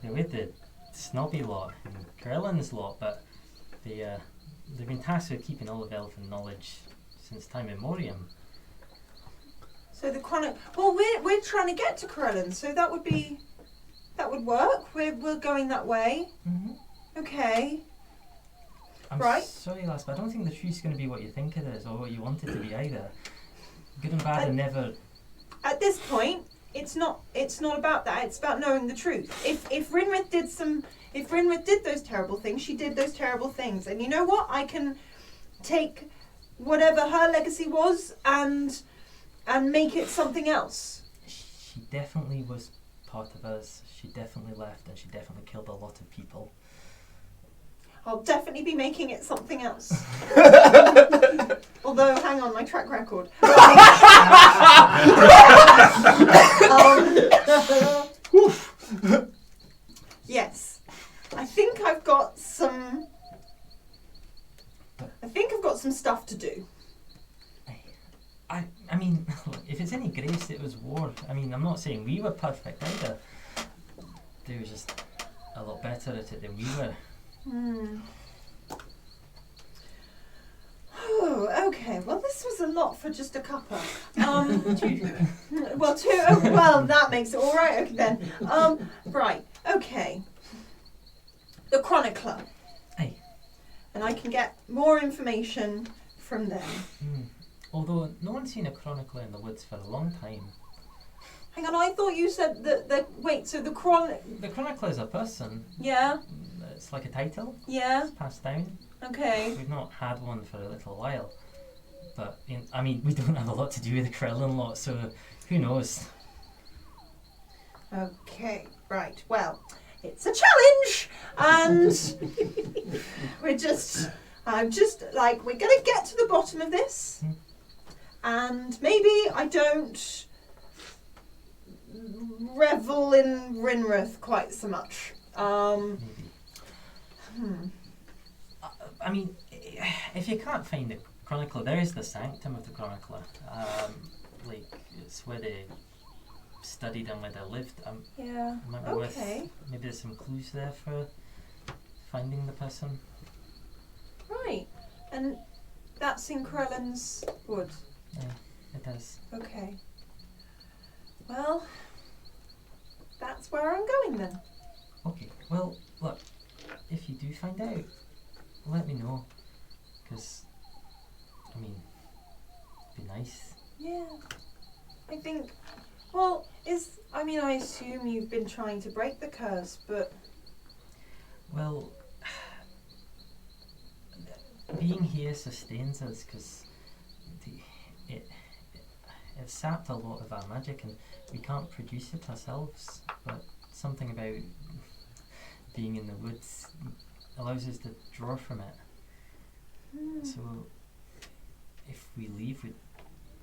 Speaker 3: with the snobby lot and Corellan's lot, but they've been tasked with keeping all of elven knowledge since time immemorial.
Speaker 4: So the chronic. Well, we're trying to get to Corellan, so that would work. We're going that way.
Speaker 3: Mm-hmm.
Speaker 4: Okay.
Speaker 3: I'm
Speaker 4: right.
Speaker 3: sorry, lass, but I don't think the truth's going to be what you think it is or what you want it to be either. Good and bad are never.
Speaker 4: At this point, it's not about that. It's about knowing the truth. If Rinrith did those terrible things, she did those terrible things, and you know what? I can take whatever her legacy was and make it something else.
Speaker 3: She definitely was part of us. She definitely left, and she definitely killed a lot of people.
Speaker 4: I'll definitely be making it something else. Although, hang on, my track record. Yes. I think I've got some stuff to do.
Speaker 3: I mean, if it's any grace, it was war. I mean, I'm not saying we were perfect either. They were just a lot better at it than we were.
Speaker 4: Oh, okay. Well, this was a lot for just a cuppa. Well, two. Oh, well, that makes it all right. Okay, then. Right. Okay. The chronicler.
Speaker 3: Aye.
Speaker 4: And I can get more information from them.
Speaker 3: Although no one's seen a chronicler in the woods for a long time.
Speaker 4: Hang on, I thought you said that wait, so the
Speaker 3: The chronicler is a person.
Speaker 4: Yeah,
Speaker 3: It's like a title.
Speaker 4: yeah,
Speaker 3: It's passed down.
Speaker 4: okay.
Speaker 3: We've not had one for a little while. But, I mean, we don't have a lot to do with the Krellin lot, so who knows?
Speaker 4: Okay, right, well, it's a challenge, and I'm just like, we're gonna get to the bottom of this, and maybe I don't revel in Rinrath quite so much.
Speaker 3: Maybe. I mean, if you can't find the chronicler, there is the sanctum of the chronicler. It's where they studied and where they lived.
Speaker 4: Yeah,
Speaker 3: Might be
Speaker 4: okay.
Speaker 3: maybe there's some clues there for finding the person.
Speaker 4: Right, and that's in Krellin's wood.
Speaker 3: Yeah, it is.
Speaker 4: Okay. Well, that's where I'm going then.
Speaker 3: Okay, well, look, if you do find out, let me know. Because, I mean, it'd be nice.
Speaker 4: Yeah. I think, well, I assume you've been trying to break the curse, but...
Speaker 3: Well, being here sustains us because it sapped a lot of our magic and we can't produce it ourselves, but something about being in the woods allows us to draw from it. So if we leave we'd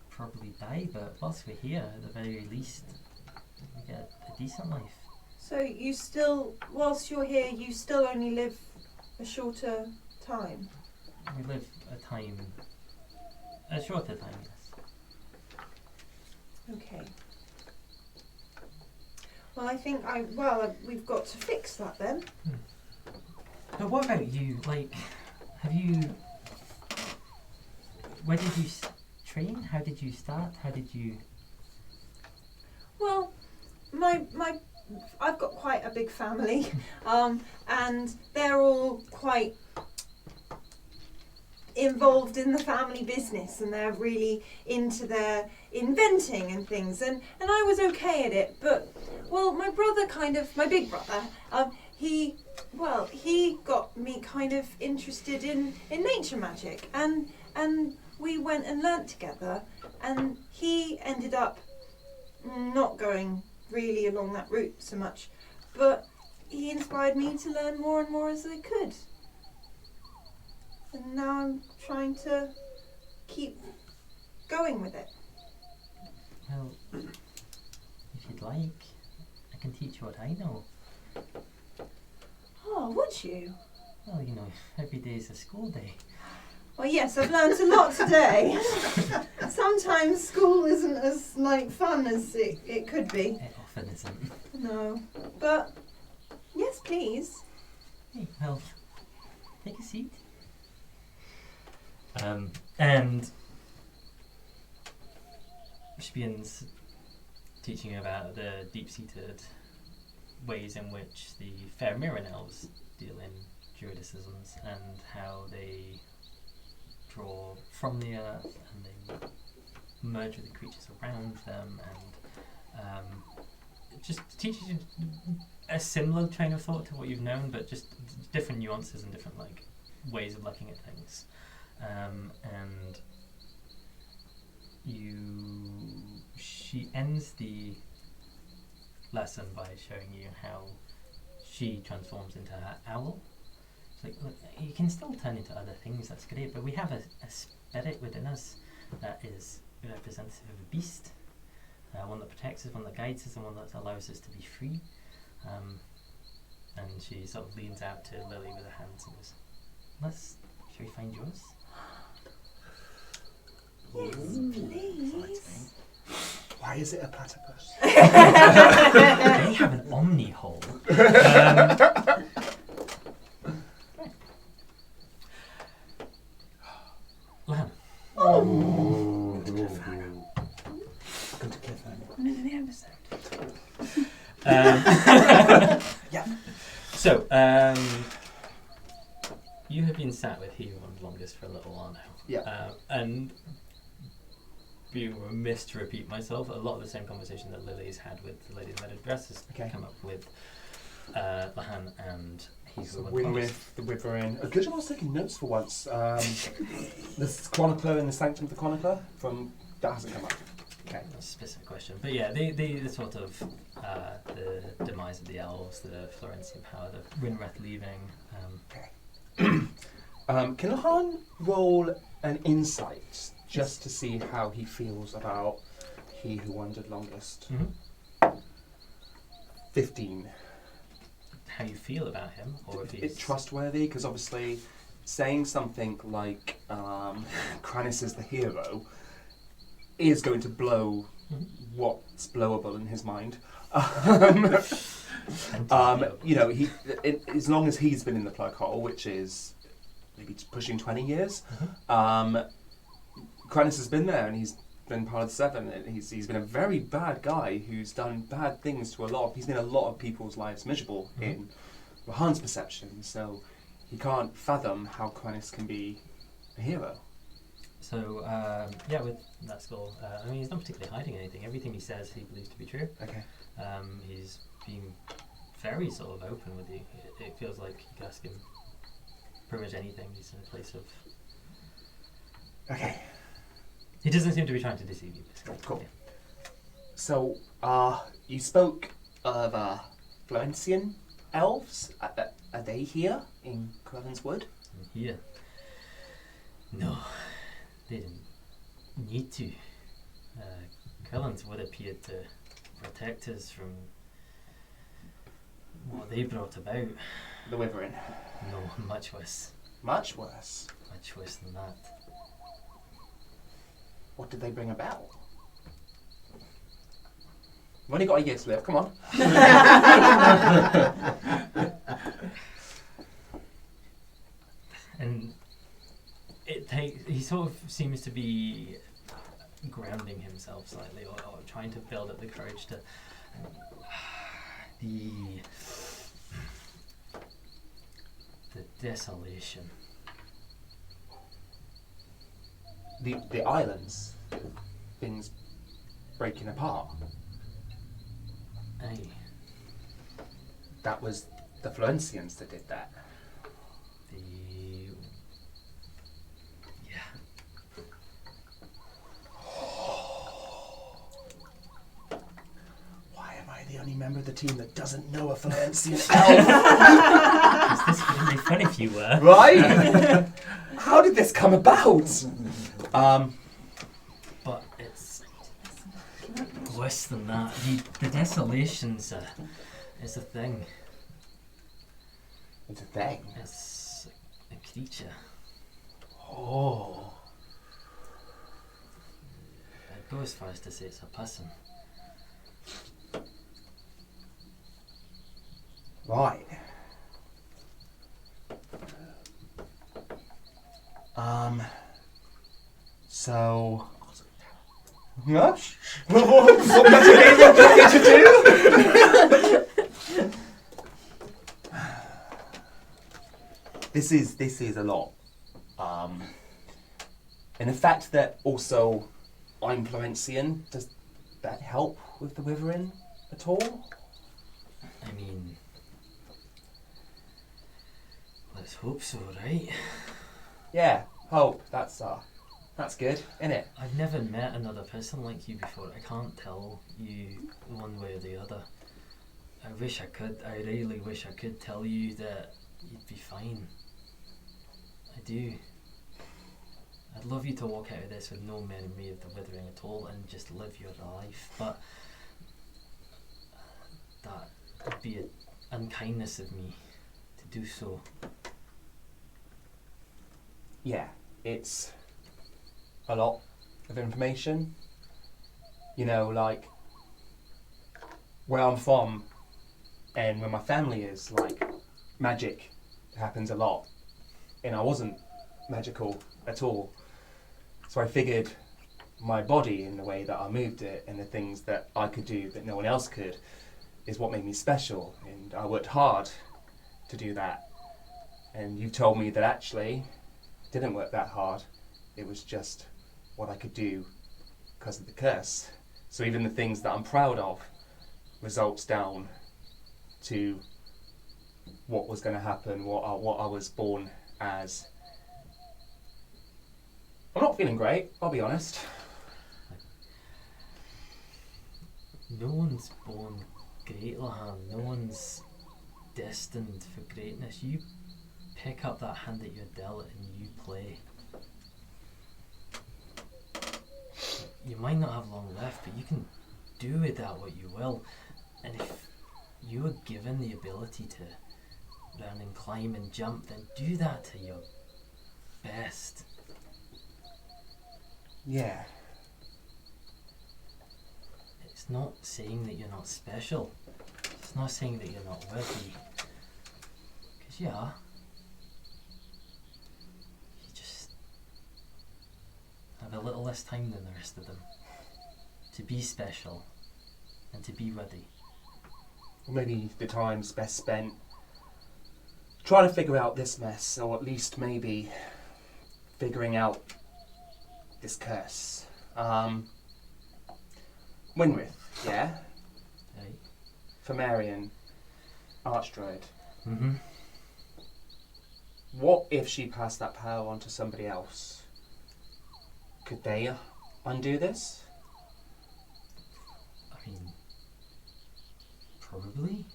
Speaker 3: probably die, but whilst we're here at the very least we get a decent life.
Speaker 4: So you still, whilst you're here, you still only live a shorter time?
Speaker 3: We live a shorter time, yes.
Speaker 4: Okay. Well, I think we've got to fix that then.
Speaker 3: But what about you? Like, where did you train? How did you start? How did you...
Speaker 4: Well, I've got quite a big family, and they're all quite involved in the family business, and they're really into their inventing and things, and I was okay at it, but my brother my big brother, he got me kind of interested in nature magic, and we went and learnt together, and he ended up not going really along that route so much, but he inspired me to learn more and more as I could. And now I'm trying to keep going with it.
Speaker 3: Well, if you'd like, I can teach you what I know.
Speaker 4: Oh, would you?
Speaker 3: Well, you know, every day's a school day.
Speaker 4: Well, yes, I've learnt a lot today. Sometimes school isn't as fun as it could be.
Speaker 3: It often isn't.
Speaker 4: No, but yes, please.
Speaker 3: Hey, well, take a seat. And she begins teaching you about the deep-seated ways in which the fair mirren elves deal in druidicisms and how they draw from the earth and they merge with the creatures around them, and it just teaches you a similar train of thought to what you've known, but just different nuances and different ways of looking at things. And she ends the lesson by showing you how she transforms into an owl. It's like, look, you can still turn into other things, that's great, but we have a spirit within us that is representative of a beast, one that protects us, one that guides us, and one that allows us to be free. And she sort of leans out to Lilli with her hands and goes, shall we find yours?
Speaker 4: Yes, please.
Speaker 1: Why is it a platypus?
Speaker 3: They have an omni hole. Lehane.
Speaker 1: Oh, good cliffhanger. Good cliffhanger.
Speaker 7: I'm in the episode.
Speaker 1: Yeah.
Speaker 3: So, you have been sat with Hourigan longest for a little while now.
Speaker 1: Yeah.
Speaker 3: And be remiss to repeat myself. A lot of the same conversation that Lilli's had with the lady in the red dress has come up with Lehane and
Speaker 1: So we're with the Wyvern. Good job I was taking notes for once. The chronicler in the Sanctum of the Chronicler that hasn't come up. Okay.
Speaker 3: That's a specific question. But yeah, the sort of the demise of the elves, the Florentian power, the Winreth leaving.
Speaker 1: Can Lehane roll an insight just to see how he feels about he who wandered longest? 15.
Speaker 3: How you feel about him, or if he's
Speaker 1: trustworthy? Because obviously, saying something like Kranis is the hero is going to blow what's blowable in his mind. As long as he's been in the plug hole, which is maybe pushing 20 years, Kranis has been there, and he's been part of the Seven. And he's been a very bad guy who's done bad things to he's made a lot of people's lives miserable in Lehane's perception. So he can't fathom how Kranis can be a hero.
Speaker 3: So with that score, he's not particularly hiding anything. Everything he says, he believes to be true.
Speaker 1: Okay.
Speaker 3: He's been very sort of open with you. It feels like you can ask him pretty much anything. He's in a place of.
Speaker 1: Okay.
Speaker 3: He doesn't seem to be trying to deceive you. Basically.
Speaker 1: Cool.
Speaker 3: Yeah.
Speaker 1: So, you spoke of Florentian elves. Are they here in Quellen's Wood?
Speaker 3: Here? No, they didn't need to. Quellen's Wood appeared to protect us from what they brought about.
Speaker 1: The Wyvern?
Speaker 3: No, much worse.
Speaker 1: Much worse?
Speaker 3: Much worse than that.
Speaker 1: What did they bring about? We've only got a year to live, come on.
Speaker 3: And he sort of seems to be grounding himself slightly, or trying to build up the courage to the desolation.
Speaker 1: The islands, things breaking apart.
Speaker 3: Aye.
Speaker 1: That was the Florentians that did that. Why am I the only member of the team that doesn't know a Florentian elf?
Speaker 3: This would be fun if you were.
Speaker 1: Right? How did this come about?
Speaker 3: But it's worse than that. The desolation's is a thing.
Speaker 1: It's a thing.
Speaker 3: It's a creature.
Speaker 1: Oh.
Speaker 3: I'd go as far as to say it's a person.
Speaker 1: Right. So. Huh? What did you do? This is a lot. And the fact that also I'm Florentian, does that help with the Wyvern at all?
Speaker 3: I mean, let's hope so, right?
Speaker 1: Yeah, hope. That's good, innit?
Speaker 3: I've never met another person like you before. I can't tell you one way or the other. I wish I could. I really wish I could tell you that you'd be fine. I do. I'd love you to walk out of this with no memory of the withering at all and just live your life, but that would be an unkindness of me to do so.
Speaker 1: Yeah, it's a lot of information. You know, like where I'm from and where my family is, like magic happens a lot. And I wasn't magical at all. So I figured my body and the way that I moved it and the things that I could do that no one else could is what made me special. And I worked hard to do that. And you told me that actually didn't work that hard. It was just what I could do because of the curse. So even the things that I'm proud of results down to what was going to happen, what I was born as. I'm not feeling great, I'll be honest.
Speaker 3: No one's born great, Lehane. No one's destined for greatness. You pick up that hand that you're dealt and you play. You might not have long left, but you can do with that what you will. And if you are given the ability to run and climb and jump, then do that to your best.
Speaker 1: Yeah.
Speaker 3: It's not saying that you're not special. It's not saying that you're not worthy. Because you are. You just have a little less time than the rest of them to be special and to be worthy.
Speaker 1: Or maybe the time's best spent trying to figure out this mess, or at least maybe figuring out this curse. Winrith, yeah?
Speaker 3: Right?
Speaker 1: Fomarian, Archdruid.
Speaker 3: Mm-hmm.
Speaker 1: What if she passed that power on to somebody else? Could they undo this?
Speaker 3: I mean, probably.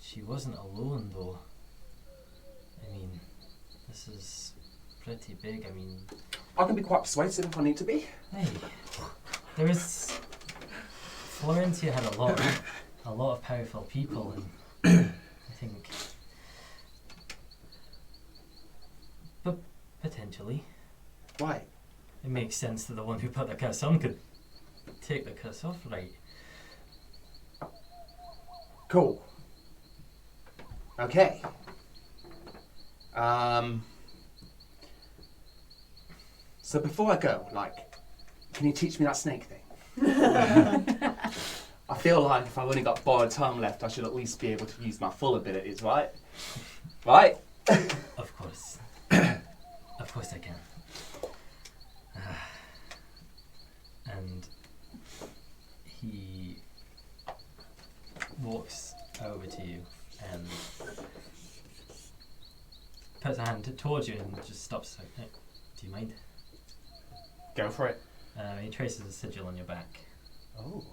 Speaker 3: She wasn't alone though. I mean, this is pretty big. I mean,
Speaker 1: I can be quite persuasive if I need to be.
Speaker 3: hey, there is. Florentia had a lot of powerful people, and I think, but potentially,
Speaker 1: Right.
Speaker 3: it makes sense that the one who put the curse on could take the curse off, right?
Speaker 1: Cool. Okay. So before I go, can you teach me that snake thing? I feel like if I've only got borrowed time left, I should at least be able to use my full abilities, right? Right?
Speaker 3: Of course. Of course I can. And he walks over to you and puts a hand towards you and just stops. Like, hey, do you mind?
Speaker 1: Go for it.
Speaker 3: He traces a sigil on your back.
Speaker 1: Oh.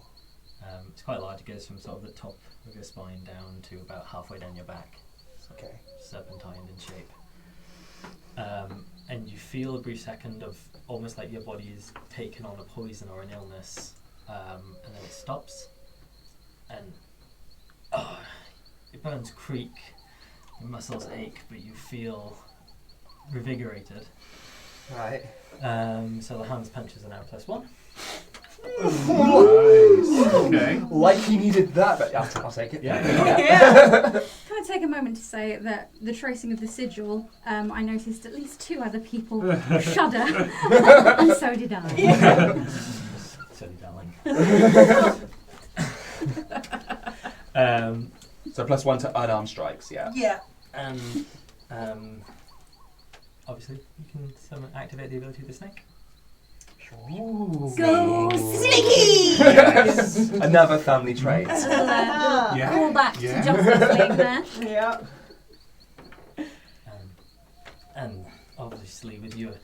Speaker 3: It's quite large. It goes from sort of the top of your spine down to about halfway down your back.
Speaker 1: Okay.
Speaker 3: Serpentined in shape. And you feel a brief second of almost like your body is taken on a poison or an illness, and then it stops, and your bones creak, your muscles ache, but you feel revigorated.
Speaker 1: Right.
Speaker 3: So the hand's punches are now +1.
Speaker 2: Nice. Okay.
Speaker 1: Like he needed that, but I'll take it.
Speaker 2: Yeah.
Speaker 6: Can I take a moment to say that the tracing of the sigil, I noticed at least 2 other people shudder, and so did I.
Speaker 4: Yeah.
Speaker 3: So darling.
Speaker 1: So +1 to unarmed strikes, yeah.
Speaker 4: Yeah.
Speaker 3: And obviously you can activate the ability of the snake.
Speaker 1: Ooh.
Speaker 6: Go
Speaker 4: Sneaky!
Speaker 1: Yes. Another family trait.
Speaker 2: Yeah.
Speaker 6: Call back
Speaker 2: Yeah.
Speaker 6: to Justice League there.
Speaker 4: Yeah.
Speaker 3: And obviously with your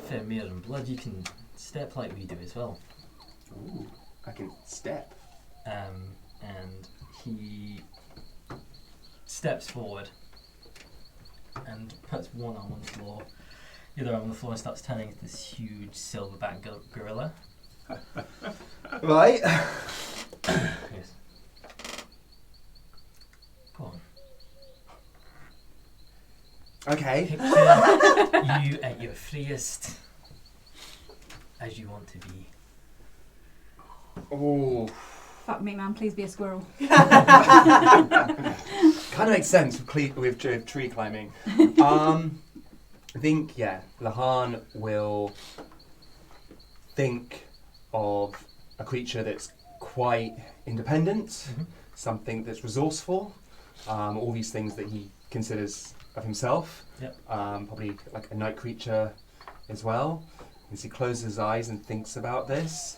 Speaker 3: fair Myerson blood, you can step like we do as well.
Speaker 1: Ooh, I can step.
Speaker 3: And he steps forward and puts one arm on the floor, the other arm on the floor, and starts turning into this huge silverback gorilla.
Speaker 1: Right.
Speaker 3: Yes. Go on.
Speaker 1: Okay.
Speaker 3: Picture you at your freest, as you want to be.
Speaker 1: Ooh.
Speaker 6: Fuck me, man, please be a squirrel.
Speaker 1: Kind of makes sense with tree climbing. I think, yeah, Lehane will think of a creature that's quite independent,
Speaker 3: Mm-hmm.
Speaker 1: something that's resourceful, all these things that he considers of himself.
Speaker 3: Yep.
Speaker 1: Probably like a night creature as well. As he closes his eyes and thinks about this,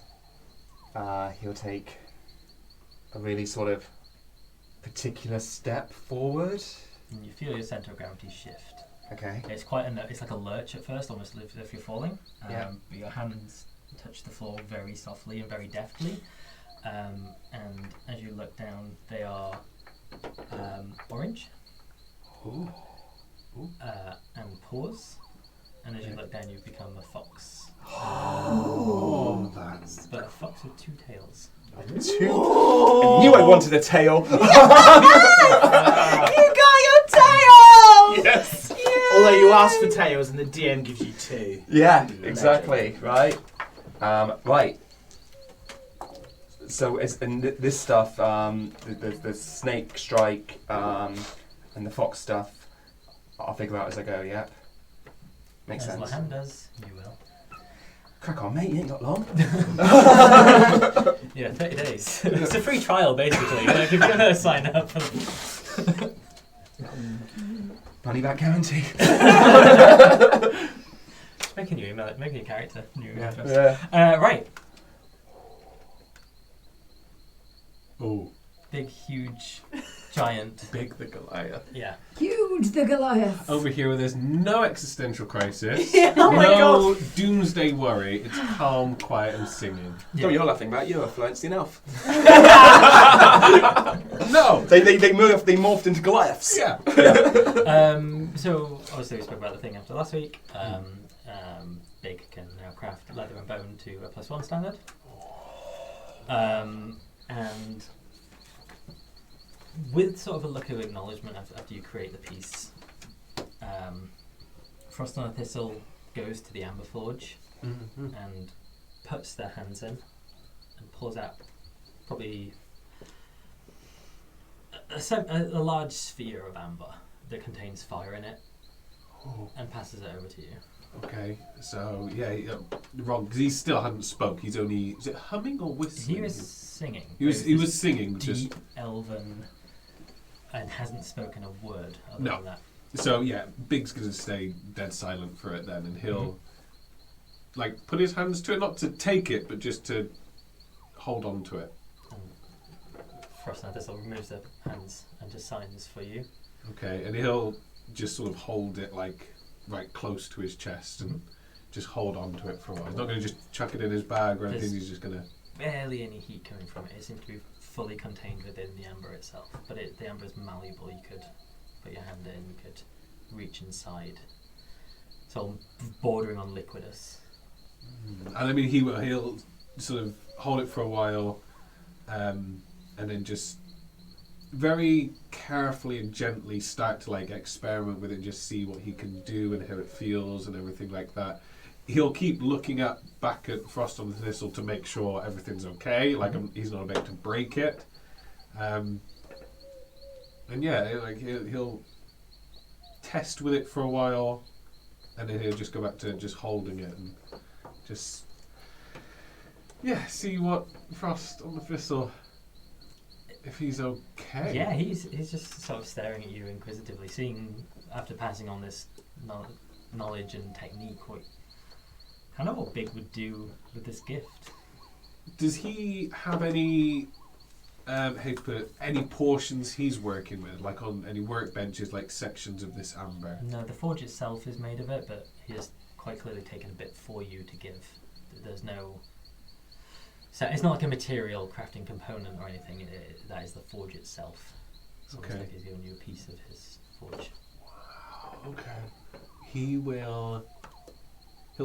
Speaker 1: he'll take a really sort of particular step forward.
Speaker 3: And you feel your centre of gravity shift.
Speaker 1: Okay.
Speaker 3: It's it's like a lurch at first, almost as if you're falling.
Speaker 1: Yeah.
Speaker 3: But your hands touch the floor very softly and very deftly. And as you look down, they are orange.
Speaker 1: Ooh.
Speaker 3: And pause. And as you look down, you become a fox.
Speaker 1: Oh, that's...
Speaker 3: But a fox with 2 tails.
Speaker 1: I knew I wanted a tail.
Speaker 4: You got your tail!
Speaker 1: Yes.
Speaker 5: Although you ask for tails and the DM gives you 2.
Speaker 1: Yeah, exactly. Right. Right. So this stuff, the snake strike, and the fox stuff, I'll figure out as I go. Yep. Makes sense.
Speaker 3: As Lehane does, you will.
Speaker 1: Crack on, mate. You ain't got long.
Speaker 3: Yeah, 30 days. It's a free trial, basically. Like, if you're going to sign up for
Speaker 1: Money back guarantee.
Speaker 3: making your character. New email address.
Speaker 1: Yeah.
Speaker 3: Right.
Speaker 2: Oh,
Speaker 3: Big, huge, giant.
Speaker 2: Big the Goliath.
Speaker 3: Yeah.
Speaker 7: Huge the Goliath.
Speaker 2: Over here where there's no existential crisis,
Speaker 4: Yeah, oh my
Speaker 2: no doomsday worry, it's calm, quiet and singing.
Speaker 1: What you're laughing about? You're a fluency enough.
Speaker 2: No!
Speaker 1: They morphed into Goliaths.
Speaker 2: Yeah.
Speaker 3: So, obviously we spoke about the thing after last week. Big can now craft leather and bone to a +1 standard. And with sort of a look of acknowledgement after you create the piece, Frost on a Thistle goes to the Amber Forge and puts their hands in and pulls out probably a large sphere of amber that contains fire in it and passes it over to you.
Speaker 2: Okay, so wrong, because he still hadn't spoke. He's only, is it humming or whistling?
Speaker 3: He was singing.
Speaker 2: He was singing,
Speaker 3: Deep
Speaker 2: just
Speaker 3: elven, and hasn't spoken a word other
Speaker 2: No.
Speaker 3: than that.
Speaker 2: so. Yeah, Big's gonna stay dead silent for it then, and he'll like put his hands to it, not to take it, but just to hold on to it.
Speaker 3: Frost on a Thistle removes their hands and just signs for you.
Speaker 2: Okay, and he'll just sort of hold it like right close to his chest and just hold on to it for a while. He's not going to just chuck it in his bag or anything. He's just going to.
Speaker 3: Barely any heat coming from it. It seems to be fully contained within the amber itself. But the amber is malleable. You could put your hand in. You could reach inside. It's all bordering on liquidus.
Speaker 2: And I mean, he'll sort of hold it for a while, and then just very carefully and gently start to like experiment with it and just see what he can do and how it feels and everything like that. He'll keep looking back at Frost on the Thistle to make sure everything's okay, like he's not about to break it. And yeah, like he'll test with it for a while, and then he'll just go back to just holding it and just see what Frost on the Thistle, if he's okay.
Speaker 3: Yeah, he's just sort of staring at you inquisitively, seeing after passing on this knowledge and technique what Big would do with this gift.
Speaker 2: Does he have any any portions he's working with, like on any workbenches, like sections of this amber?
Speaker 3: No, the forge itself is made of it, but he has quite clearly taken a bit for you to give. There's no... So it's not like a material crafting component or anything. That is the forge itself. So
Speaker 2: Okay.
Speaker 3: it's like he's given you a piece of his forge.
Speaker 2: Wow. Okay. He'll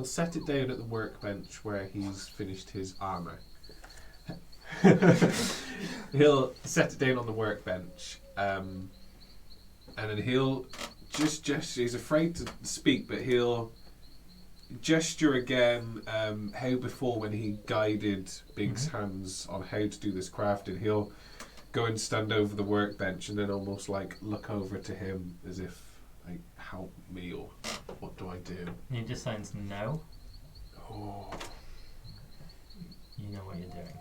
Speaker 2: set it down at the workbench where he's finished his armour. He'll set it down on the workbench, and then he'll just gesture. He's afraid to speak, but he'll gesture again how before when he guided Big's hands on how to do this crafting. He'll go and stand over the workbench and then almost like look over to him as if like, help me, or what do I do?
Speaker 3: And he just signs no.
Speaker 2: Oh,
Speaker 3: You know what you're doing.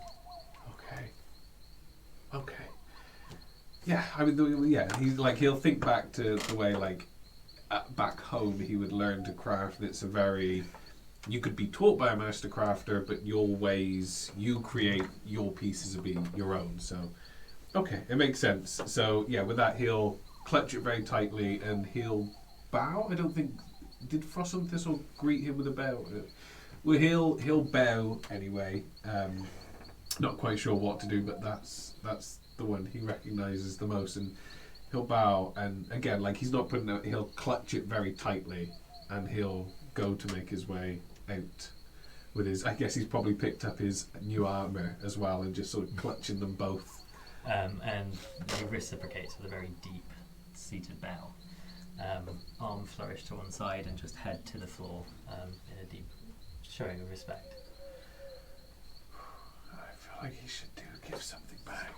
Speaker 2: okay. Yeah, I mean, he's like, he'll think back to the way, like, back home he would learn to craft. It's a very you could be taught by a master crafter, but your ways, you create your pieces to be your own. So, okay, it makes sense. So, yeah, with that, he'll clutch it very tightly and he'll bow. I don't think, did Frost and Thistle greet him with a bow? Well, he'll bow anyway. Not quite sure what to do, but that's the one he recognises the most, and he'll bow. And again, like he's not putting out, he'll clutch it very tightly, and he'll go to make his way out with his. I guess he's probably picked up his new armour as well, and just sort of clutching them both.
Speaker 3: And he reciprocates with a very deep seated bow. Arm flourish to one side and just head to the floor in a deep showing of respect.
Speaker 2: I feel like he should give something back.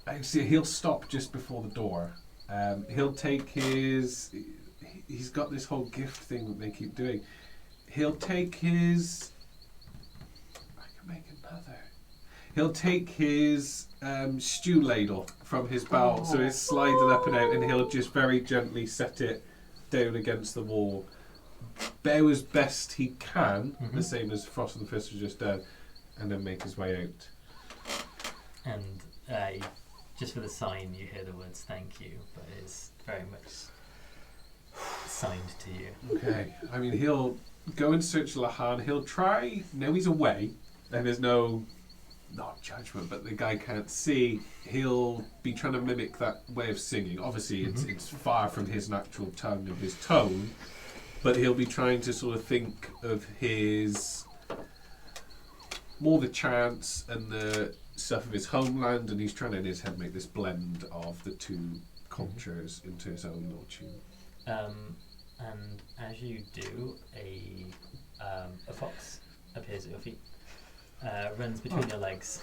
Speaker 2: I see. He'll stop just before the door. He'll take his. He's got this whole gift thing that they keep doing. He'll take his. I can make another. He'll take his stew ladle from his belt, so it's sliding up and out, and he'll just very gently set it down against the wall. Bow as best he can, the same as Frost and the Fist was just done, and then make his way out.
Speaker 3: And just for the sign, you hear the words "thank you," but it's very much signed to you.
Speaker 2: Okay, I mean he'll go and search Lehane. He'll try. Now he's away, and there's no. Not judgment, but the guy can't see. He'll be trying to mimic that way of singing. Obviously, it's far from his natural tongue and his tone, but he'll be trying to sort of think of his more the chants and the stuff of his homeland, and he's trying to in his head make this blend of the two cultures into his own little tune.
Speaker 3: And as you do, a fox appears at your feet. Runs between your legs.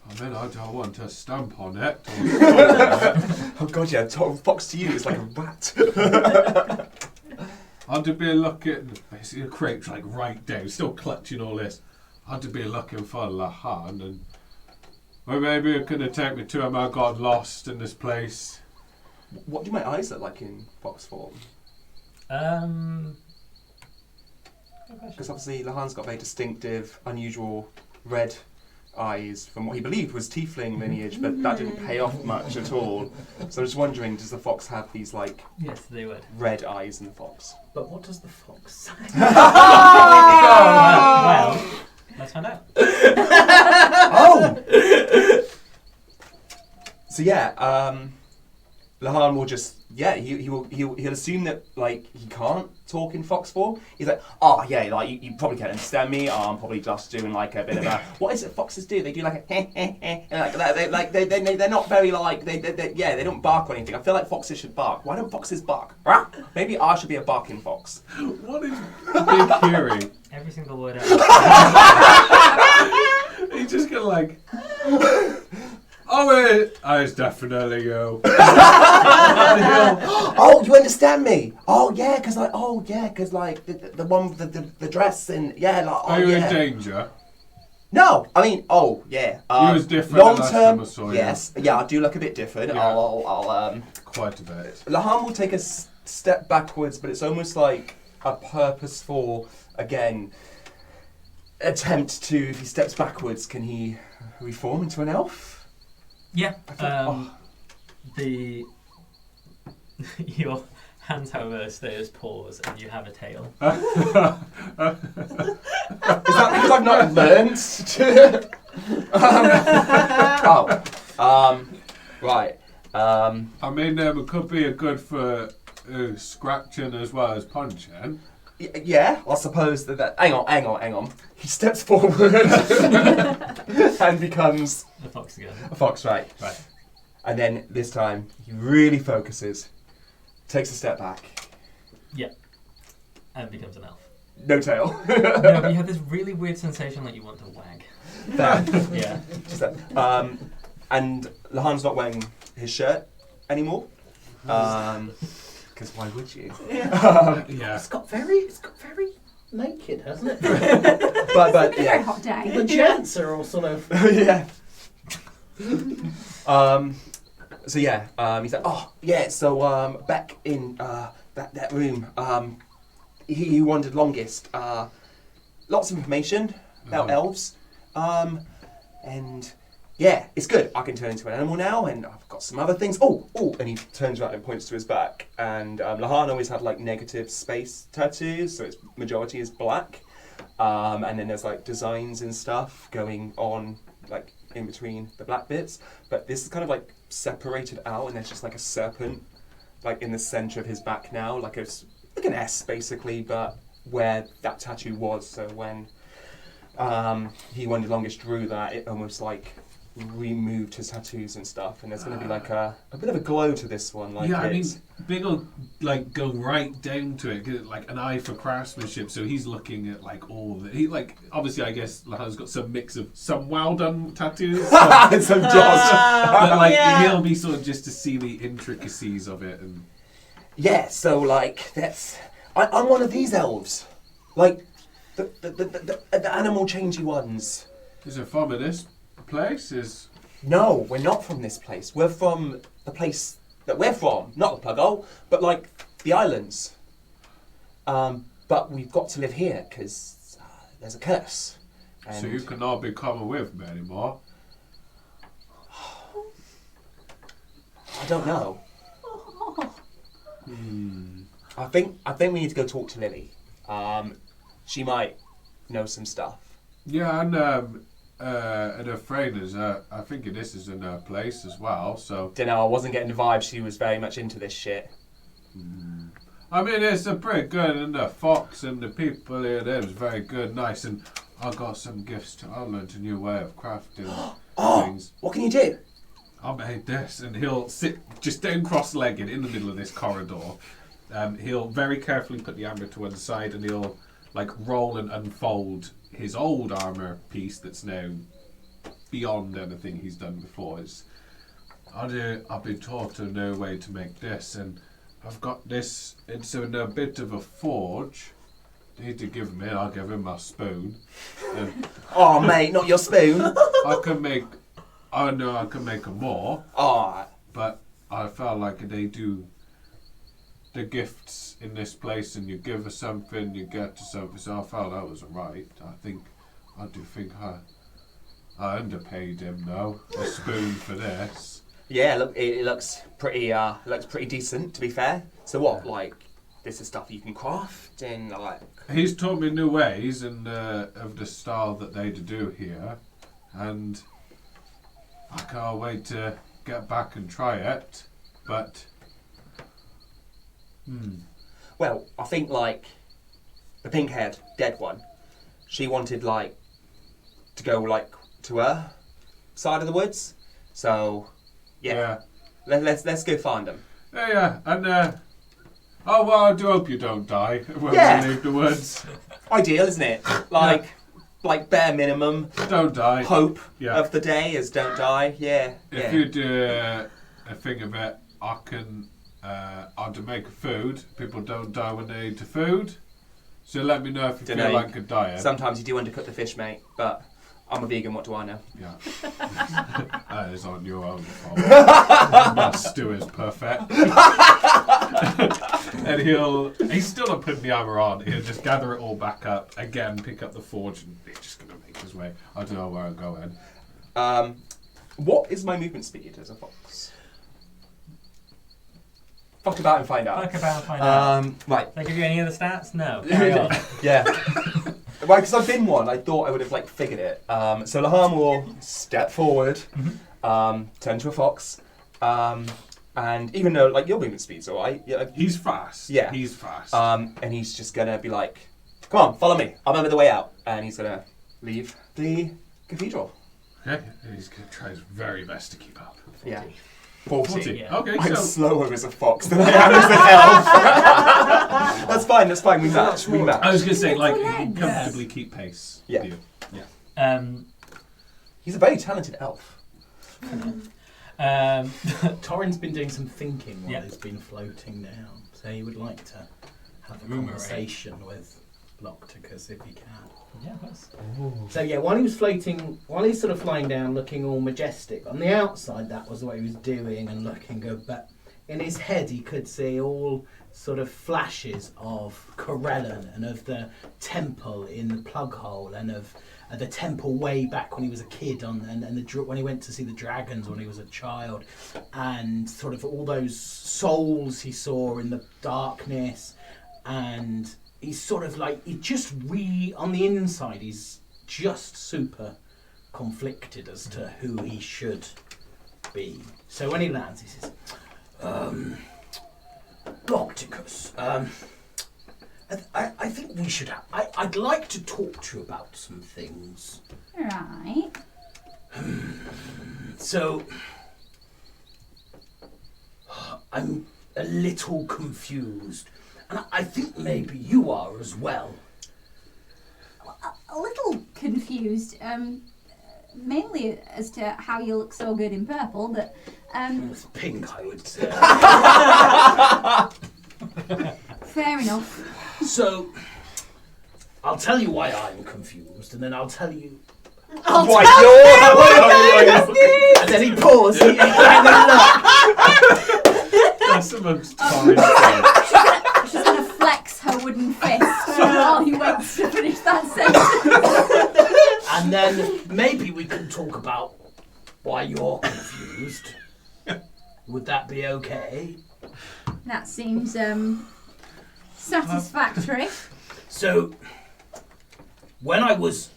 Speaker 2: I mean, I don't want to stamp on it. Or it.
Speaker 1: Oh god, yeah, fox to you is like a rat.
Speaker 2: I'd to be looking, basically a crate's like right down, still clutching all this. I'd to be looking for Lehane, and or maybe it could have taken me to him. I got lost in this place.
Speaker 1: What do my eyes look like in fox form? Because obviously Lehane's got very distinctive, unusual red eyes from what he believed was tiefling lineage, but that didn't pay off much at all. So I was wondering, does the fox have these like
Speaker 3: yes, they would.
Speaker 1: red eyes in the fox?
Speaker 5: But what does the fox say?
Speaker 3: Well, let's find out.
Speaker 1: Oh! So yeah, Lehane will just he'll assume that like he can't talk in fox form. He's like, oh yeah, like you probably can't understand me. Oh, I'm probably just doing like a bit of a what is it foxes do? They do like a and like they're not very like they don't bark or anything. I feel like foxes should bark. Why don't foxes bark? Maybe I should be a barking fox.
Speaker 2: What is Big hearing?
Speaker 3: Every single word out.
Speaker 2: He's just gonna like. Oh, it's definitely you.
Speaker 1: Oh, you understand me? Oh yeah, because like the one with the dress and yeah, like oh,
Speaker 2: Are you
Speaker 1: yeah.
Speaker 2: in danger?
Speaker 1: No, I mean oh yeah.
Speaker 2: You was different
Speaker 1: long
Speaker 2: the last
Speaker 1: term.
Speaker 2: time I saw you.
Speaker 1: Yes, yeah, I do look a bit different.
Speaker 2: Yeah.
Speaker 1: I'll
Speaker 2: Quite a bit.
Speaker 1: Lehane will take a step backwards, but it's almost like a purposeful again attempt to. If he steps backwards, can he reform into an elf?
Speaker 3: Yeah. Your hands, however, stay as paws, and you have a tail.
Speaker 1: Is that because I've not learnt to? Right.
Speaker 2: I mean, it could be a good for scratching as well as punching.
Speaker 1: Yeah, I suppose that. Hang on. He steps forward and becomes
Speaker 3: A fox again.
Speaker 1: a fox, right?
Speaker 3: Right.
Speaker 1: And then this time he really focuses, takes a step back.
Speaker 3: Yeah. And becomes an elf.
Speaker 1: No tail.
Speaker 3: No, but you have this really weird sensation like you want to wag.
Speaker 1: That.
Speaker 3: Yeah.
Speaker 1: Just that. And Lehane's not wearing his shirt anymore. Because why would you?
Speaker 2: Yeah.
Speaker 5: It's got very naked, hasn't it?
Speaker 1: But
Speaker 6: Very
Speaker 1: yeah.
Speaker 6: hot day.
Speaker 5: The gents are all sort of.
Speaker 1: Yeah. So yeah, he's like, oh yeah. So back in that room, he wandered longest. Lots of information about elves. And yeah, it's good. I can turn into an animal now, and I've got some other things. Oh, and he turns around and points to his back. And Lehane always had like negative space tattoos, so its majority is black. And then there's like designs and stuff going on like in between the black bits. But this is kind of like separated out, and there's just like a serpent like in the center of his back now, like an S basically, but where that tattoo was. So when he wandered longest drew that, it almost like removed his tattoos and stuff, and there's going to be like a bit of a glow to this one. Like,
Speaker 2: yeah, I mean, Big will like go right down to it, like an eye for craftsmanship. So he's looking at like all the obviously I guess Lehane's got some mix of some well done tattoos,
Speaker 1: some jaws,
Speaker 2: but like he'll be sort of just to see the intricacies of it. And
Speaker 1: yeah, so like I'm one of these elves, like the animal changey ones.
Speaker 2: Is it from this place?
Speaker 1: No, we're not from this place. We're from the place that we're from, not the Pluggo, but like the islands. But we've got to live here because there's a curse. And
Speaker 2: So you cannot be coming with me anymore.
Speaker 1: I don't know. I think we need to go talk to Lilli. She might know some stuff.
Speaker 2: Yeah, and her friend is, I think this is in her place as well, so...
Speaker 1: Dunno, I wasn't getting the vibe she was very much into this shit.
Speaker 2: I mean, it's a pretty good, and the fox and the people here, they're very good, nice, and I got some gifts to, I learned a new way of crafting things.
Speaker 1: What can you do?
Speaker 2: I made this, and he'll sit just down cross-legged in the middle of this corridor. He'll very carefully put the amber to one side, and he'll like roll and unfold his old armour piece that's now beyond anything he's done before. I've been taught a new way to make this, and I've got this. It's in a bit of a forge. You need to give me, I'll give him my spoon.
Speaker 1: Oh, mate, not your spoon.
Speaker 2: I can make them more.
Speaker 1: Oh.
Speaker 2: But I felt like they do the gifts in this place, and you give us something, you get to something. So I felt that was right. I do think I underpaid him though. A spoon for this.
Speaker 1: Yeah, look, it looks pretty decent, to be fair. So what, like, this is stuff you can craft and like.
Speaker 2: He's taught me new ways and of the style that they do here, and I can't wait to get back and try it. But
Speaker 1: well, I think like the pink-haired dead one, she wanted like to go like to her side of the woods. So yeah. Let's go find them.
Speaker 2: Yeah, and oh well, I do hope you don't die when we leave the woods.
Speaker 1: Ideal, isn't it? Like bare minimum.
Speaker 2: Don't die.
Speaker 1: Hope of the day is don't die. Yeah.
Speaker 2: If you do a thing of it, I can. I'll to make food. People don't die when they eat the food. So let me know if you feel like a diet.
Speaker 1: Sometimes you do undercook the fish, mate. But I'm a vegan. What do I know?
Speaker 2: Yeah. That is on your own fault. My stew is perfect. And he's still not putting the armour on. He'll just gather it all back up again, pick up the forge, and he's just going to make his way. I don't know where I'm going.
Speaker 1: What is my movement speed as a fox? Fuck about and find out. Right.
Speaker 3: Did they give you any other stats? No. Carry on.
Speaker 1: Yeah. Right, because I've been one, I thought I would have like figured it. So Lehane will step forward, turn to a fox, and even though like your movement speed's alright,
Speaker 2: He's fast.
Speaker 1: Yeah.
Speaker 2: He's fast.
Speaker 1: And he's just gonna be like, "Come on, follow me. I remember the way out." And he's gonna leave the cathedral.
Speaker 2: Okay. He's going to try his very best to keep up.
Speaker 4: 40.
Speaker 1: Yeah. 40.
Speaker 3: Yeah.
Speaker 2: Okay,
Speaker 1: I'm
Speaker 2: so
Speaker 1: slower as a fox than I am as an elf. That's fine. We match.
Speaker 2: I was going to say, like,
Speaker 6: Little
Speaker 2: he can
Speaker 6: legs.
Speaker 2: comfortably keep pace.
Speaker 1: Yeah.
Speaker 2: With you.
Speaker 1: He's a very talented elf.
Speaker 5: Torin's been doing some thinking while he's been floating down, so he would like to have a conversation with Locticus if he can.
Speaker 3: Yeah, that's...
Speaker 5: So yeah, while he was floating, while he's sort of flying down, looking all majestic, on the outside that was what he was doing and looking good, but in his head he could see all sort of flashes of Corellon and of the temple in the plug hole and of the temple way back when he was a kid when he went to see the dragons when he was a child, and sort of all those souls he saw in the darkness, and he's sort of like on the inside he's just super conflicted as to who he should be. So when he lands he says, Locticus, I think we should I'd like to talk to you about some things.
Speaker 6: Right.
Speaker 5: So, I'm a little confused, and I think maybe you are as well.
Speaker 6: A little confused, mainly as to how you look so good in purple, but
Speaker 5: It's pink, I would say.
Speaker 6: fair enough.
Speaker 5: So, I'll tell you why I'm confused, and then I'll tell you.
Speaker 4: I'll
Speaker 1: Why
Speaker 4: tell
Speaker 1: you're-
Speaker 4: you.
Speaker 5: And then he paused. And then looked.
Speaker 2: That's the most fine thing.
Speaker 6: She's going to flex her wooden fist while he waits to finish that sentence.
Speaker 5: And then maybe we can talk about why you're confused. Would that be okay?
Speaker 6: That seems satisfactory.
Speaker 5: So, when I was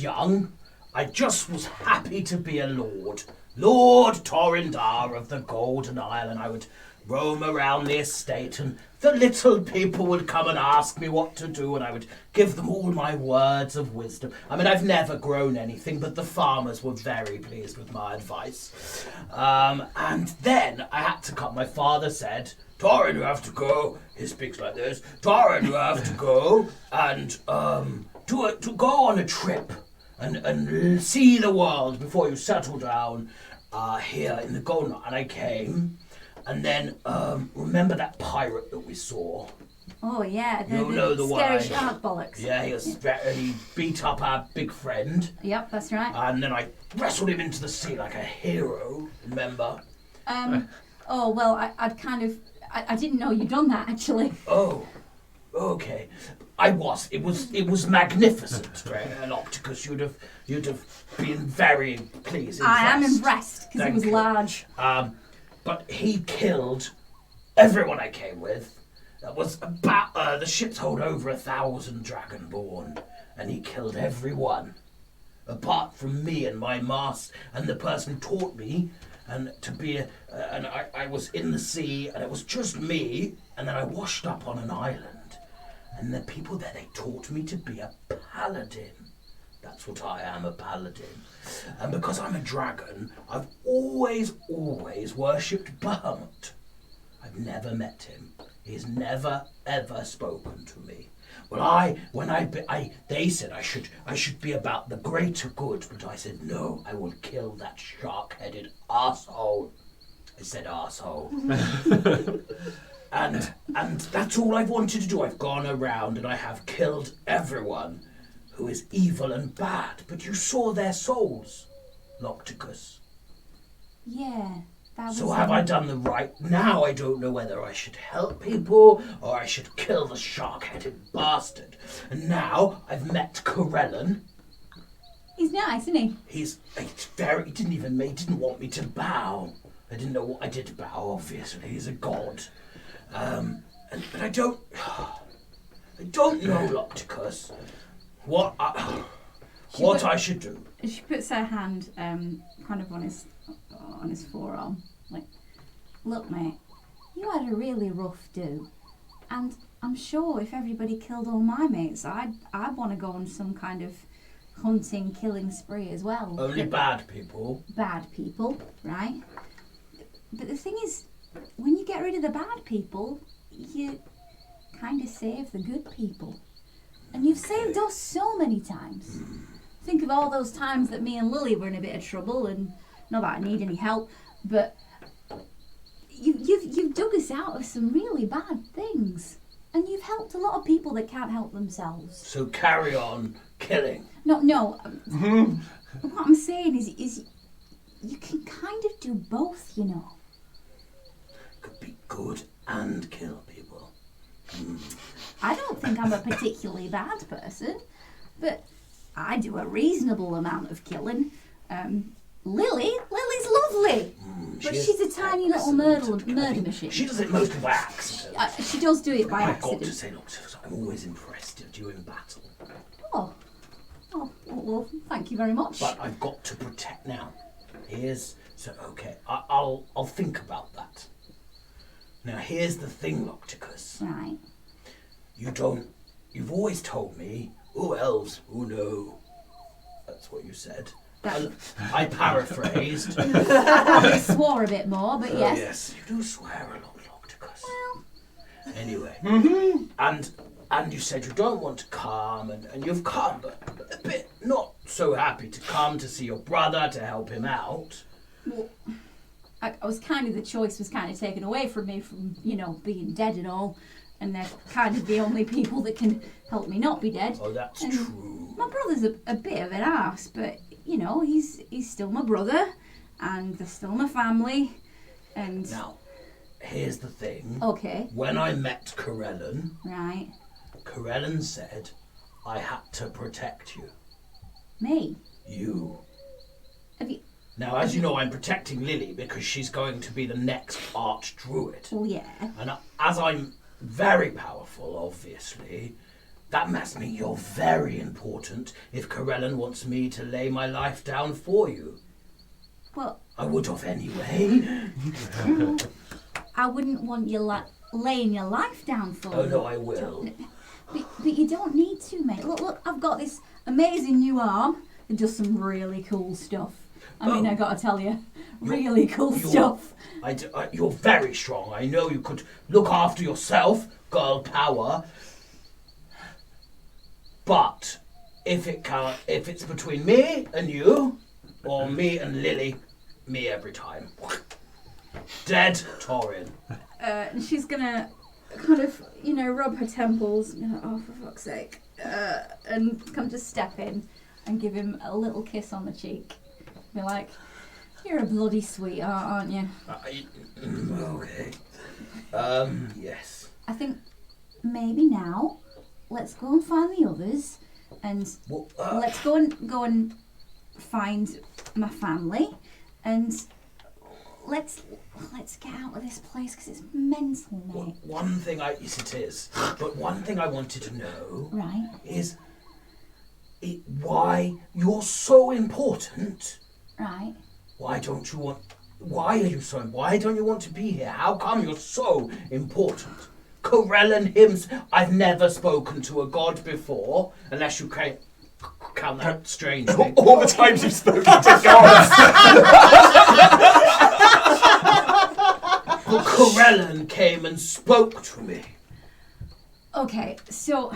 Speaker 5: young, I just was happy to be a lord. Lord Torin Darr of the Golden Isle, and I would roam around the estate, and the little people would come and ask me what to do, and I would give them all my words of wisdom. I mean, I've never grown anything, but the farmers were very pleased with my advice. And then I had to cut. My father said, Torin, you have to go. He speaks like this. Torin, you have to go and to go on a trip and see the world before you settle down here in the Golden Isle. And I came. And then, remember that pirate that we saw?
Speaker 6: Oh, yeah,
Speaker 5: You know the
Speaker 6: scary
Speaker 5: one.
Speaker 6: shark bollocks.
Speaker 5: Yeah, he beat up our big friend.
Speaker 6: Yep, that's right.
Speaker 5: And then I wrestled him into the sea like a hero, remember?
Speaker 6: Oh, well, I'd kind of... I didn't know you'd done that, actually.
Speaker 5: Oh, okay. It was magnificent, Locticus. You'd have been very pleased.
Speaker 6: I am
Speaker 5: impressed.
Speaker 6: impressed, because he
Speaker 5: Thank
Speaker 6: was
Speaker 5: you.
Speaker 6: large.
Speaker 5: But he killed everyone I came with. That was about the ships hold over 1,000 dragonborn, and he killed everyone, apart from me and my master and the person who taught me, and to be and I was in the sea, and it was just me, and then I washed up on an island, and the people there, they taught me to be a paladin. That's what I am, a paladin. And because I'm a dragon, I've always worshipped Bahamut. I've never met him. He's never, ever spoken to me. Well, they said I should be about the greater good, but I said, no, I will kill that shark-headed arsehole. I said arsehole. And that's all I've wanted to do. I've gone around and I have killed everyone who is evil and bad, but you saw their souls, Locticus.
Speaker 6: Yeah, that was...
Speaker 5: So have I done the right? Now I don't know whether I should help people or I should kill the shark-headed bastard. And now I've met Corellon.
Speaker 6: He's nice, isn't he?
Speaker 5: He didn't want me to bow. I didn't know what I did bow, obviously. He's a god. But I don't know, Locticus, what I should do.
Speaker 6: She puts her hand kind of on his forearm, like, look, mate, you had a really rough do, and I'm sure if everybody killed all my mates, I'd want to go on some kind of hunting, killing spree as well.
Speaker 5: Only bad people.
Speaker 6: Bad people, right? But the thing is, when you get rid of the bad people, you kind of save the good people. And you've saved us so many times. Think of all those times that me and Lilli were in a bit of trouble, and not that I need any help, but you've dug us out of some really bad things. And you've helped a lot of people that can't help themselves.
Speaker 5: So carry on killing.
Speaker 6: No. What I'm saying is you can kind of do both, you know.
Speaker 5: Could be good and kill people.
Speaker 6: I don't think I'm a particularly bad person, but I do a reasonable amount of killing. Lily's lovely, but she's a tiny little murder machine.
Speaker 5: She does it mostly by accident.
Speaker 6: She does do it by
Speaker 5: I've got
Speaker 6: accident.
Speaker 5: to say, Locticus, I'm always impressed at you in battle.
Speaker 6: Oh, well, thank you very much.
Speaker 5: But I've got to protect now. Okay, I'll think about that. Now here's the thing, Locticus.
Speaker 6: Right.
Speaker 5: You've always told me, elves, no. That's what you said. I paraphrased.
Speaker 6: I swore a bit more, but yes.
Speaker 5: Yes, you do swear a lot, Locticus.
Speaker 6: Well.
Speaker 5: Anyway, and you said you don't want to come, and you've come, but a bit not so happy to come to see your brother to help him out.
Speaker 6: Well, I was the choice was kind of taken away from me from, being dead and all, and they're kind of the only people that can help me not be dead.
Speaker 5: Oh, that's
Speaker 6: and
Speaker 5: true.
Speaker 6: My brother's a bit of an arse, but, he's still my brother, and they're still my family, and...
Speaker 5: Now, here's the thing.
Speaker 6: Okay.
Speaker 5: When I met Corellin...
Speaker 6: Right.
Speaker 5: Corellin said I had to protect you.
Speaker 6: Me?
Speaker 5: You.
Speaker 6: Have you...
Speaker 5: Now, as you know, I'm protecting Lilli because she's going to be the next archdruid.
Speaker 6: Well, yeah.
Speaker 5: And as I'm very powerful, obviously, that must mean you're very important if Corellin wants me to lay my life down for you.
Speaker 6: Well...
Speaker 5: I would have anyway.
Speaker 6: I wouldn't want you laying your life down for you.
Speaker 5: Oh, no, I will.
Speaker 6: But you don't need to, mate. Look, I've got this amazing new arm that does some really cool stuff. I mean, I gotta tell you, really cool stuff.
Speaker 5: You're very strong. I know you could look after yourself, girl power. But if it's between me and you, or me and Lilli, me every time. Dead Torin.
Speaker 6: And she's gonna kind of, rub her temples. Oh, for fuck's sake. And kind of just step in and give him a little kiss on the cheek. Be like, you're a bloody sweetheart, aren't you?
Speaker 5: Okay. Yes.
Speaker 6: I think maybe now, let's go and find the others, and let's go and find my family, and let's get out of this place because it's mental, mate.
Speaker 5: One thing but one thing I wanted to know is why you're so important.
Speaker 6: Right.
Speaker 5: Why don't you want to be here? How come you're so important? Corellin I've never spoken to a god before, unless you count that strangely.
Speaker 1: All the times you've spoken to gods.
Speaker 5: But Corellin came and spoke to me.
Speaker 6: Okay, so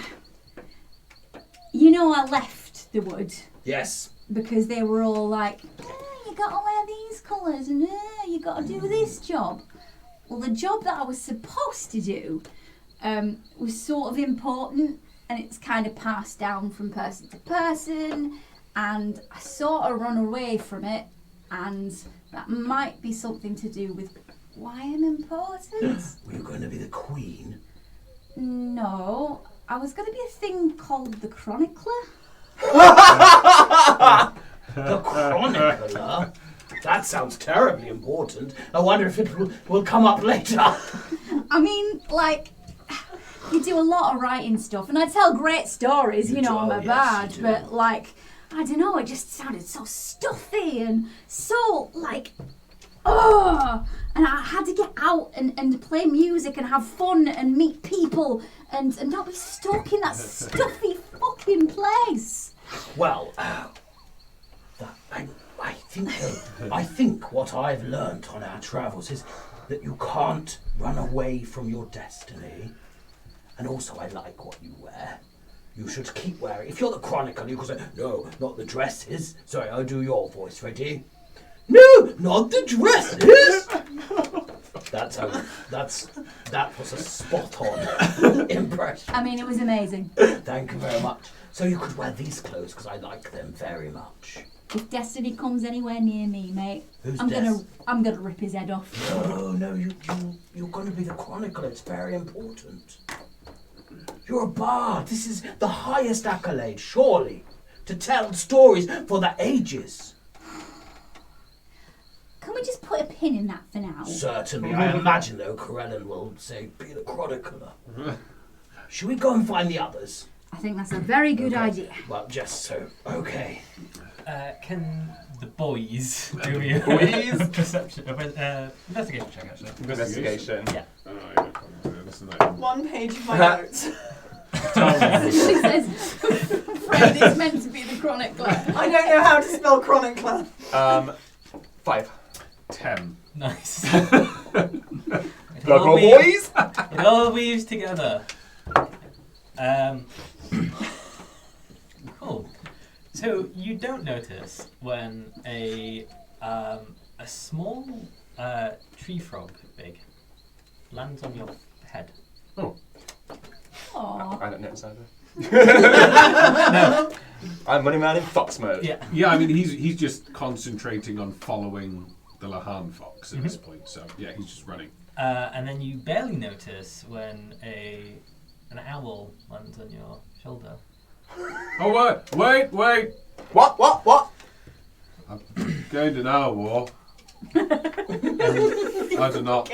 Speaker 6: I left the wood.
Speaker 5: Yes.
Speaker 6: Because they were all like, you gotta wear these colours and you gotta do this job. Well, the job that I was supposed to do was sort of important, and it's kind of passed down from person to person, and I sort of run away from it, and that might be something to do with why I'm important.
Speaker 5: Were you going to be the queen?
Speaker 6: No, I was going to be a thing called the Chronicler.
Speaker 5: The Chronicler? That sounds terribly important. I wonder if it will come up later.
Speaker 6: I mean, you do a lot of writing stuff, and I tell great stories, I'm a bard, but I don't know, it just sounded so stuffy and so and I had to get out and play music and have fun and meet people and not be stuck in that stuffy fucking place.
Speaker 5: Well, I think what I've learnt on our travels is that you can't run away from your destiny. And also, I like what you wear. You should keep wearing. If you're the Chronicle, you could say, no, not the dresses. Sorry, I'll do your voice. Ready? No, not the dresses. That was a spot-on impression.
Speaker 6: I mean, it was amazing.
Speaker 5: Thank you very much. So you could wear these clothes because I like them very much.
Speaker 6: If destiny comes anywhere near me, mate,
Speaker 5: Who's
Speaker 6: I'm
Speaker 5: Des?
Speaker 6: gonna rip his head off.
Speaker 5: No, you're going to be the chronicler. It's very important. You're a bard. This is the highest accolade, surely, to tell stories for the ages.
Speaker 6: Can we just put a pin in that for now?
Speaker 5: Certainly. I imagine, though, Corellin will say, be the chronicler. Should we go and find the others?
Speaker 6: I think that's a very good idea.
Speaker 5: Well, just so. Okay.
Speaker 3: Can the boys do me a perception, investigation check actually?
Speaker 1: Investigation.
Speaker 3: Yeah.
Speaker 2: Oh, yeah. Listen to that.
Speaker 4: 1 page of my notes.
Speaker 6: She says, Fred is meant to be the chronicler.
Speaker 4: I don't know how to spell chronicler.
Speaker 1: 5.
Speaker 2: 10.
Speaker 3: Nice.
Speaker 1: Local boys.
Speaker 3: It all weaves together. Cool. So you don't notice when a small tree frog big lands on your head.
Speaker 6: Aww.
Speaker 1: I don't notice either. I'm running around in fox mode.
Speaker 3: Yeah.
Speaker 2: Yeah, I mean, he's just concentrating on following the Lehane fox at this point. So, yeah, he's just running.
Speaker 3: And then you barely notice when an owl lands on your shoulder.
Speaker 2: Oh, wait!
Speaker 1: What?
Speaker 2: I'm going to now, war. I do not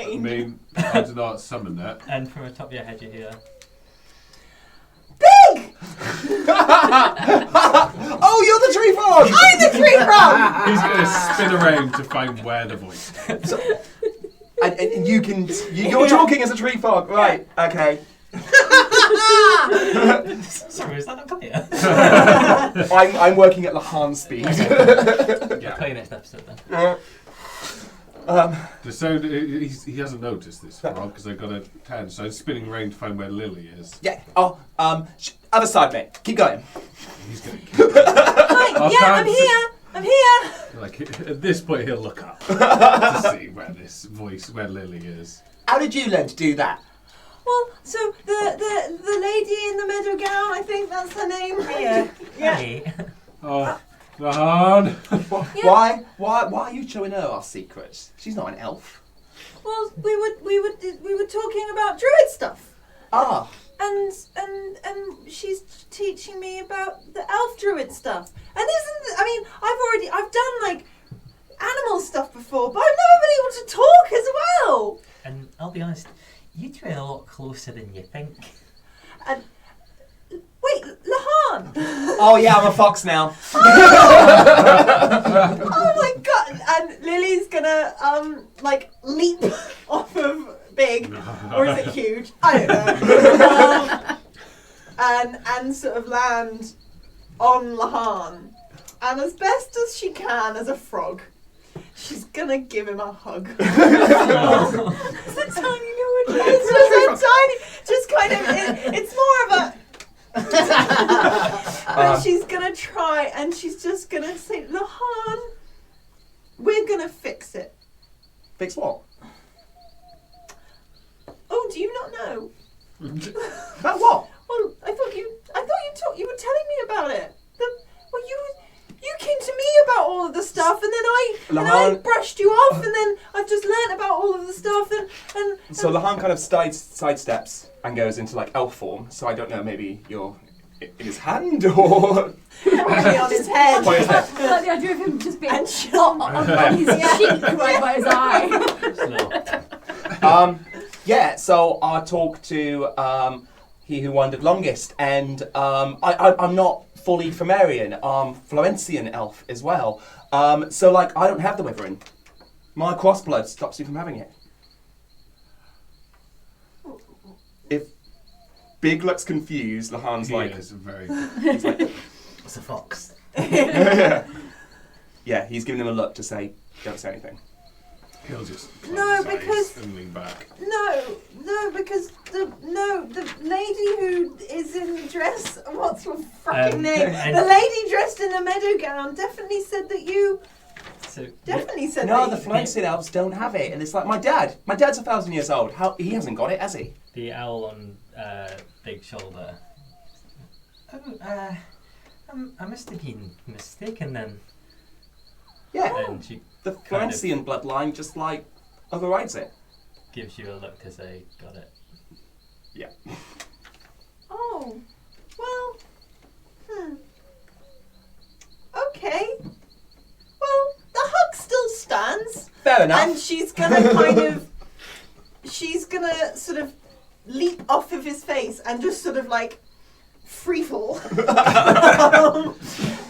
Speaker 2: summon that.
Speaker 3: And from the top of your head you hear,
Speaker 4: Big!
Speaker 1: Oh, you're the tree frog!
Speaker 4: I'm the tree frog!
Speaker 2: He's going to spin around to find where the voice is.
Speaker 1: So, and you're talking as a tree frog, right? Okay.
Speaker 3: sorry, is that not clear?
Speaker 1: I'm working at Lehane speed.
Speaker 3: I'll play next episode then.
Speaker 2: The sound, he hasn't noticed this frog because I got a 10, so I'm spinning around to find where Lilli is.
Speaker 1: Yeah. Oh, other side, mate. Keep going.
Speaker 2: He's going to kill me.
Speaker 4: Hi, I'm here.
Speaker 2: Like, at this point, he'll look up to see where Lilli is.
Speaker 1: How did you learn to do that?
Speaker 4: Well, so the lady in the meadow gown, I think that's her name.
Speaker 3: Yeah.
Speaker 4: Yeah.
Speaker 3: Hey.
Speaker 2: Oh, Lehane!
Speaker 1: Why are you showing her our secrets? She's not an elf.
Speaker 4: Well, we were talking about druid stuff.
Speaker 1: Ah.
Speaker 4: And she's teaching me about the elf druid stuff. And I've done like animal stuff before, but I've never been able to talk as well.
Speaker 3: And I'll be honest, you two are a lot closer than you think.
Speaker 4: And wait, Lehane!
Speaker 1: Oh yeah, I'm a fox now.
Speaker 4: Oh my god! And Lily's gonna leap off of Big, or is it huge? I don't know. And sort of land on Lehane, and as best as she can as a frog, she's gonna give him a hug. It's a tiny little. It's just a tiny, just kind of. It's more of a. But she's gonna try, and she's just gonna say, Lehane, we're gonna fix it.
Speaker 1: Fix what?
Speaker 4: Oh, do you not know?
Speaker 1: About what?
Speaker 4: Well, I thought you were telling me about it. You came to me about all of the stuff, and then I brushed you off, and then I've just learnt about all of the stuff, and
Speaker 1: So Lehane kind of sidesteps and goes into like elf form. So I don't know, maybe you're in his hand or
Speaker 4: probably on his head.
Speaker 1: on his head.
Speaker 6: I like the idea of him just being
Speaker 4: And
Speaker 6: on his cheek right by his eye.
Speaker 1: Yeah, so I'll talk to he who wandered longest, and I'm not fully Fomerian, Florentian elf as well. So like I don't have the Wyvern. My crossblood stops me from having it. If Big looks confused, Lehane's
Speaker 2: He
Speaker 1: like,
Speaker 2: is very.
Speaker 1: he's like,
Speaker 3: It's a fox.
Speaker 1: yeah, he's giving him a look to say, don't say anything.
Speaker 2: He'll just.
Speaker 4: No,
Speaker 2: close his
Speaker 4: because-
Speaker 2: eyes and lean back.
Speaker 4: No, because the lady who is in the dress, what's your fucking name? The lady dressed in the meadow gown definitely said that you.
Speaker 3: So
Speaker 4: Definitely said
Speaker 1: No,
Speaker 4: that.
Speaker 1: the Florentian elves don't have it, and it's like my dad's 1,000 years old. How he hasn't got it, has he?
Speaker 3: the owl on Big shoulder. Oh, I must have been mistaken then.
Speaker 1: Yeah.
Speaker 3: And she
Speaker 1: The Florentian bloodline just like overrides it.
Speaker 3: gives you a look to say, got it.
Speaker 1: Yeah.
Speaker 4: Oh, well, okay. Well, the hug still stands,
Speaker 1: Fair enough.
Speaker 4: and she's gonna sort of leap off of his face and just sort of like free fall,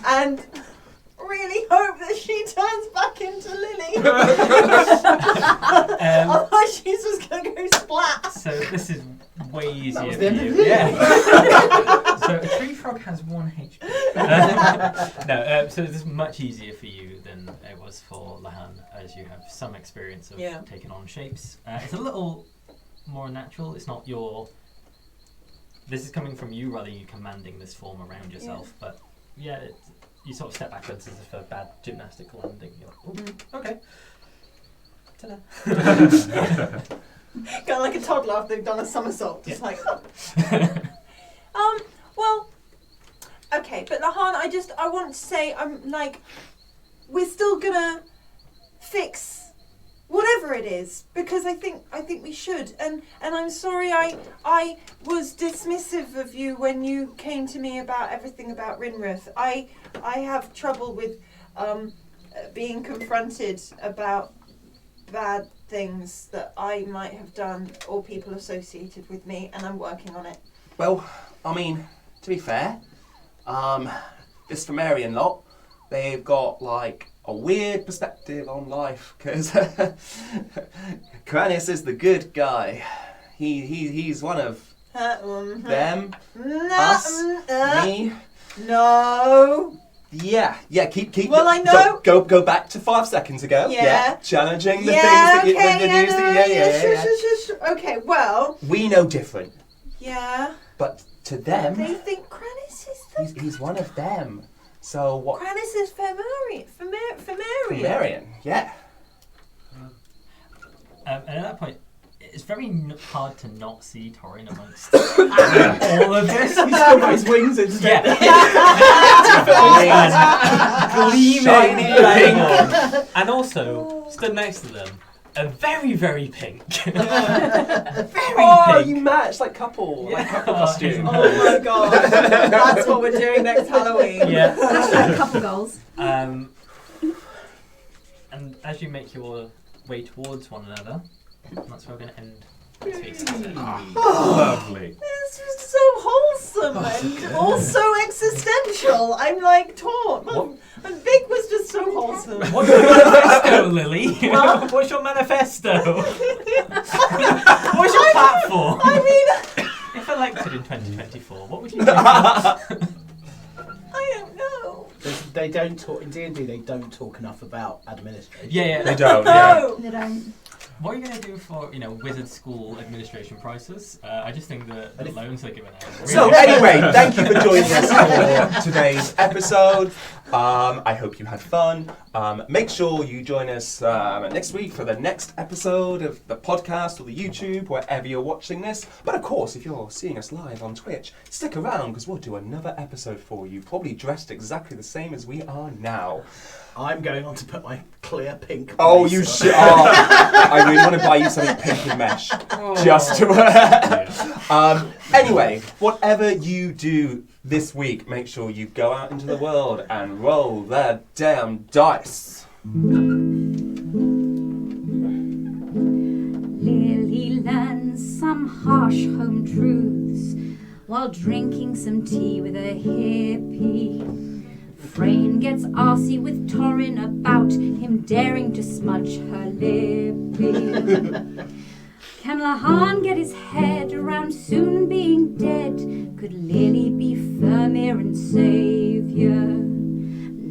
Speaker 4: and really hope that she turns back into Lilli. Otherwise, she's just gonna go splat.
Speaker 3: So this is way easier
Speaker 5: was
Speaker 3: for
Speaker 5: the end of
Speaker 3: you.
Speaker 5: the
Speaker 3: Yeah. So a tree frog has 1 HP. So this is much easier for you than it was for Lehane, as you have some experience of taking on shapes. It's a little more natural. It's not your. This is coming from you rather than you commanding this form around yourself. But yeah, you sort of step backwards as if a bad gymnastic landing. You're like, oh, okay. Ta-da.
Speaker 4: Kind of like a toddler after they've done a somersault. Just like, well, okay, but Lehane, I want to say, we're still gonna fix whatever it is, because I think we should, and I'm sorry I was dismissive of you when you came to me about everything about Rinrith. I have trouble with being confronted about bad things that I might have done or people associated with me, and I'm working on it.
Speaker 1: Well, I mean, to be fair, this Pharmarian lot, they've got like a weird perspective on life, because Kranis is the good guy. He's one of them, us, me.
Speaker 4: No.
Speaker 1: Yeah. Keep.
Speaker 4: Well, I know.
Speaker 1: Go back to 5 seconds ago.
Speaker 4: Yeah.
Speaker 1: Challenging the things that you used to.
Speaker 4: Sure. Okay, well.
Speaker 1: We know different.
Speaker 4: Yeah.
Speaker 1: But to them,
Speaker 4: They think Kranis is the.
Speaker 1: he's one of them. So what?
Speaker 4: Kranis is Pharmarian.
Speaker 1: Pharmarian, yeah.
Speaker 3: And at that point, it's very hard to not see Torin amongst all of this.
Speaker 5: He's still got his wings instead.
Speaker 3: Gleaming
Speaker 1: Shiny
Speaker 3: pink. And also, stood next to them, a very, very pink.
Speaker 1: Oh, you match like couple costume.
Speaker 4: Oh my god. That's what we're doing next Halloween.
Speaker 3: Yeah.
Speaker 6: Hashtag couple goals.
Speaker 3: And as you make your way towards one another, that's where we're going to end this week's episode.
Speaker 2: Lovely.
Speaker 4: It's just so wholesome and also existential. I'm like torn. Well, and Big was just so wholesome.
Speaker 3: What's your manifesto, Lilli? What's your manifesto? What's your platform?
Speaker 4: I mean,
Speaker 3: If elected in 2024, what would you do?
Speaker 4: I don't know.
Speaker 5: They don't talk in D&D. They don't talk enough about administration.
Speaker 3: Yeah.
Speaker 1: They don't. Yeah.
Speaker 4: No.
Speaker 6: They don't.
Speaker 3: What are you going to do for, wizard school administration prices? I just think that the loans they're giving out.
Speaker 1: So anyway, thank you for joining us for today's episode. I hope you had fun. Make sure you join us next week for the next episode of the podcast or the YouTube, wherever you're watching this. But of course, if you're seeing us live on Twitch, stick around because we'll do another episode for you, probably dressed exactly the same as we are now.
Speaker 5: I'm going on to put my clear pink.
Speaker 1: Oh,
Speaker 5: brace
Speaker 1: you
Speaker 5: on.
Speaker 1: should. I really want to buy you something pink and mesh, just to wear. Anyway, whatever you do this week, make sure you go out into the world and roll the damn dice.
Speaker 6: Lilli learns some harsh home truths while drinking some tea with a hippie. Frayne gets arsy with Torin about him daring to smudge her lippy. Can Lehane get his head around soon being dead? Could Lilli be Pharmarian's saviour?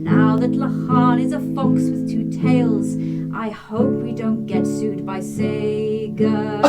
Speaker 6: Now that Lehane is a fox with 2 tails, I hope we don't get sued by Sega.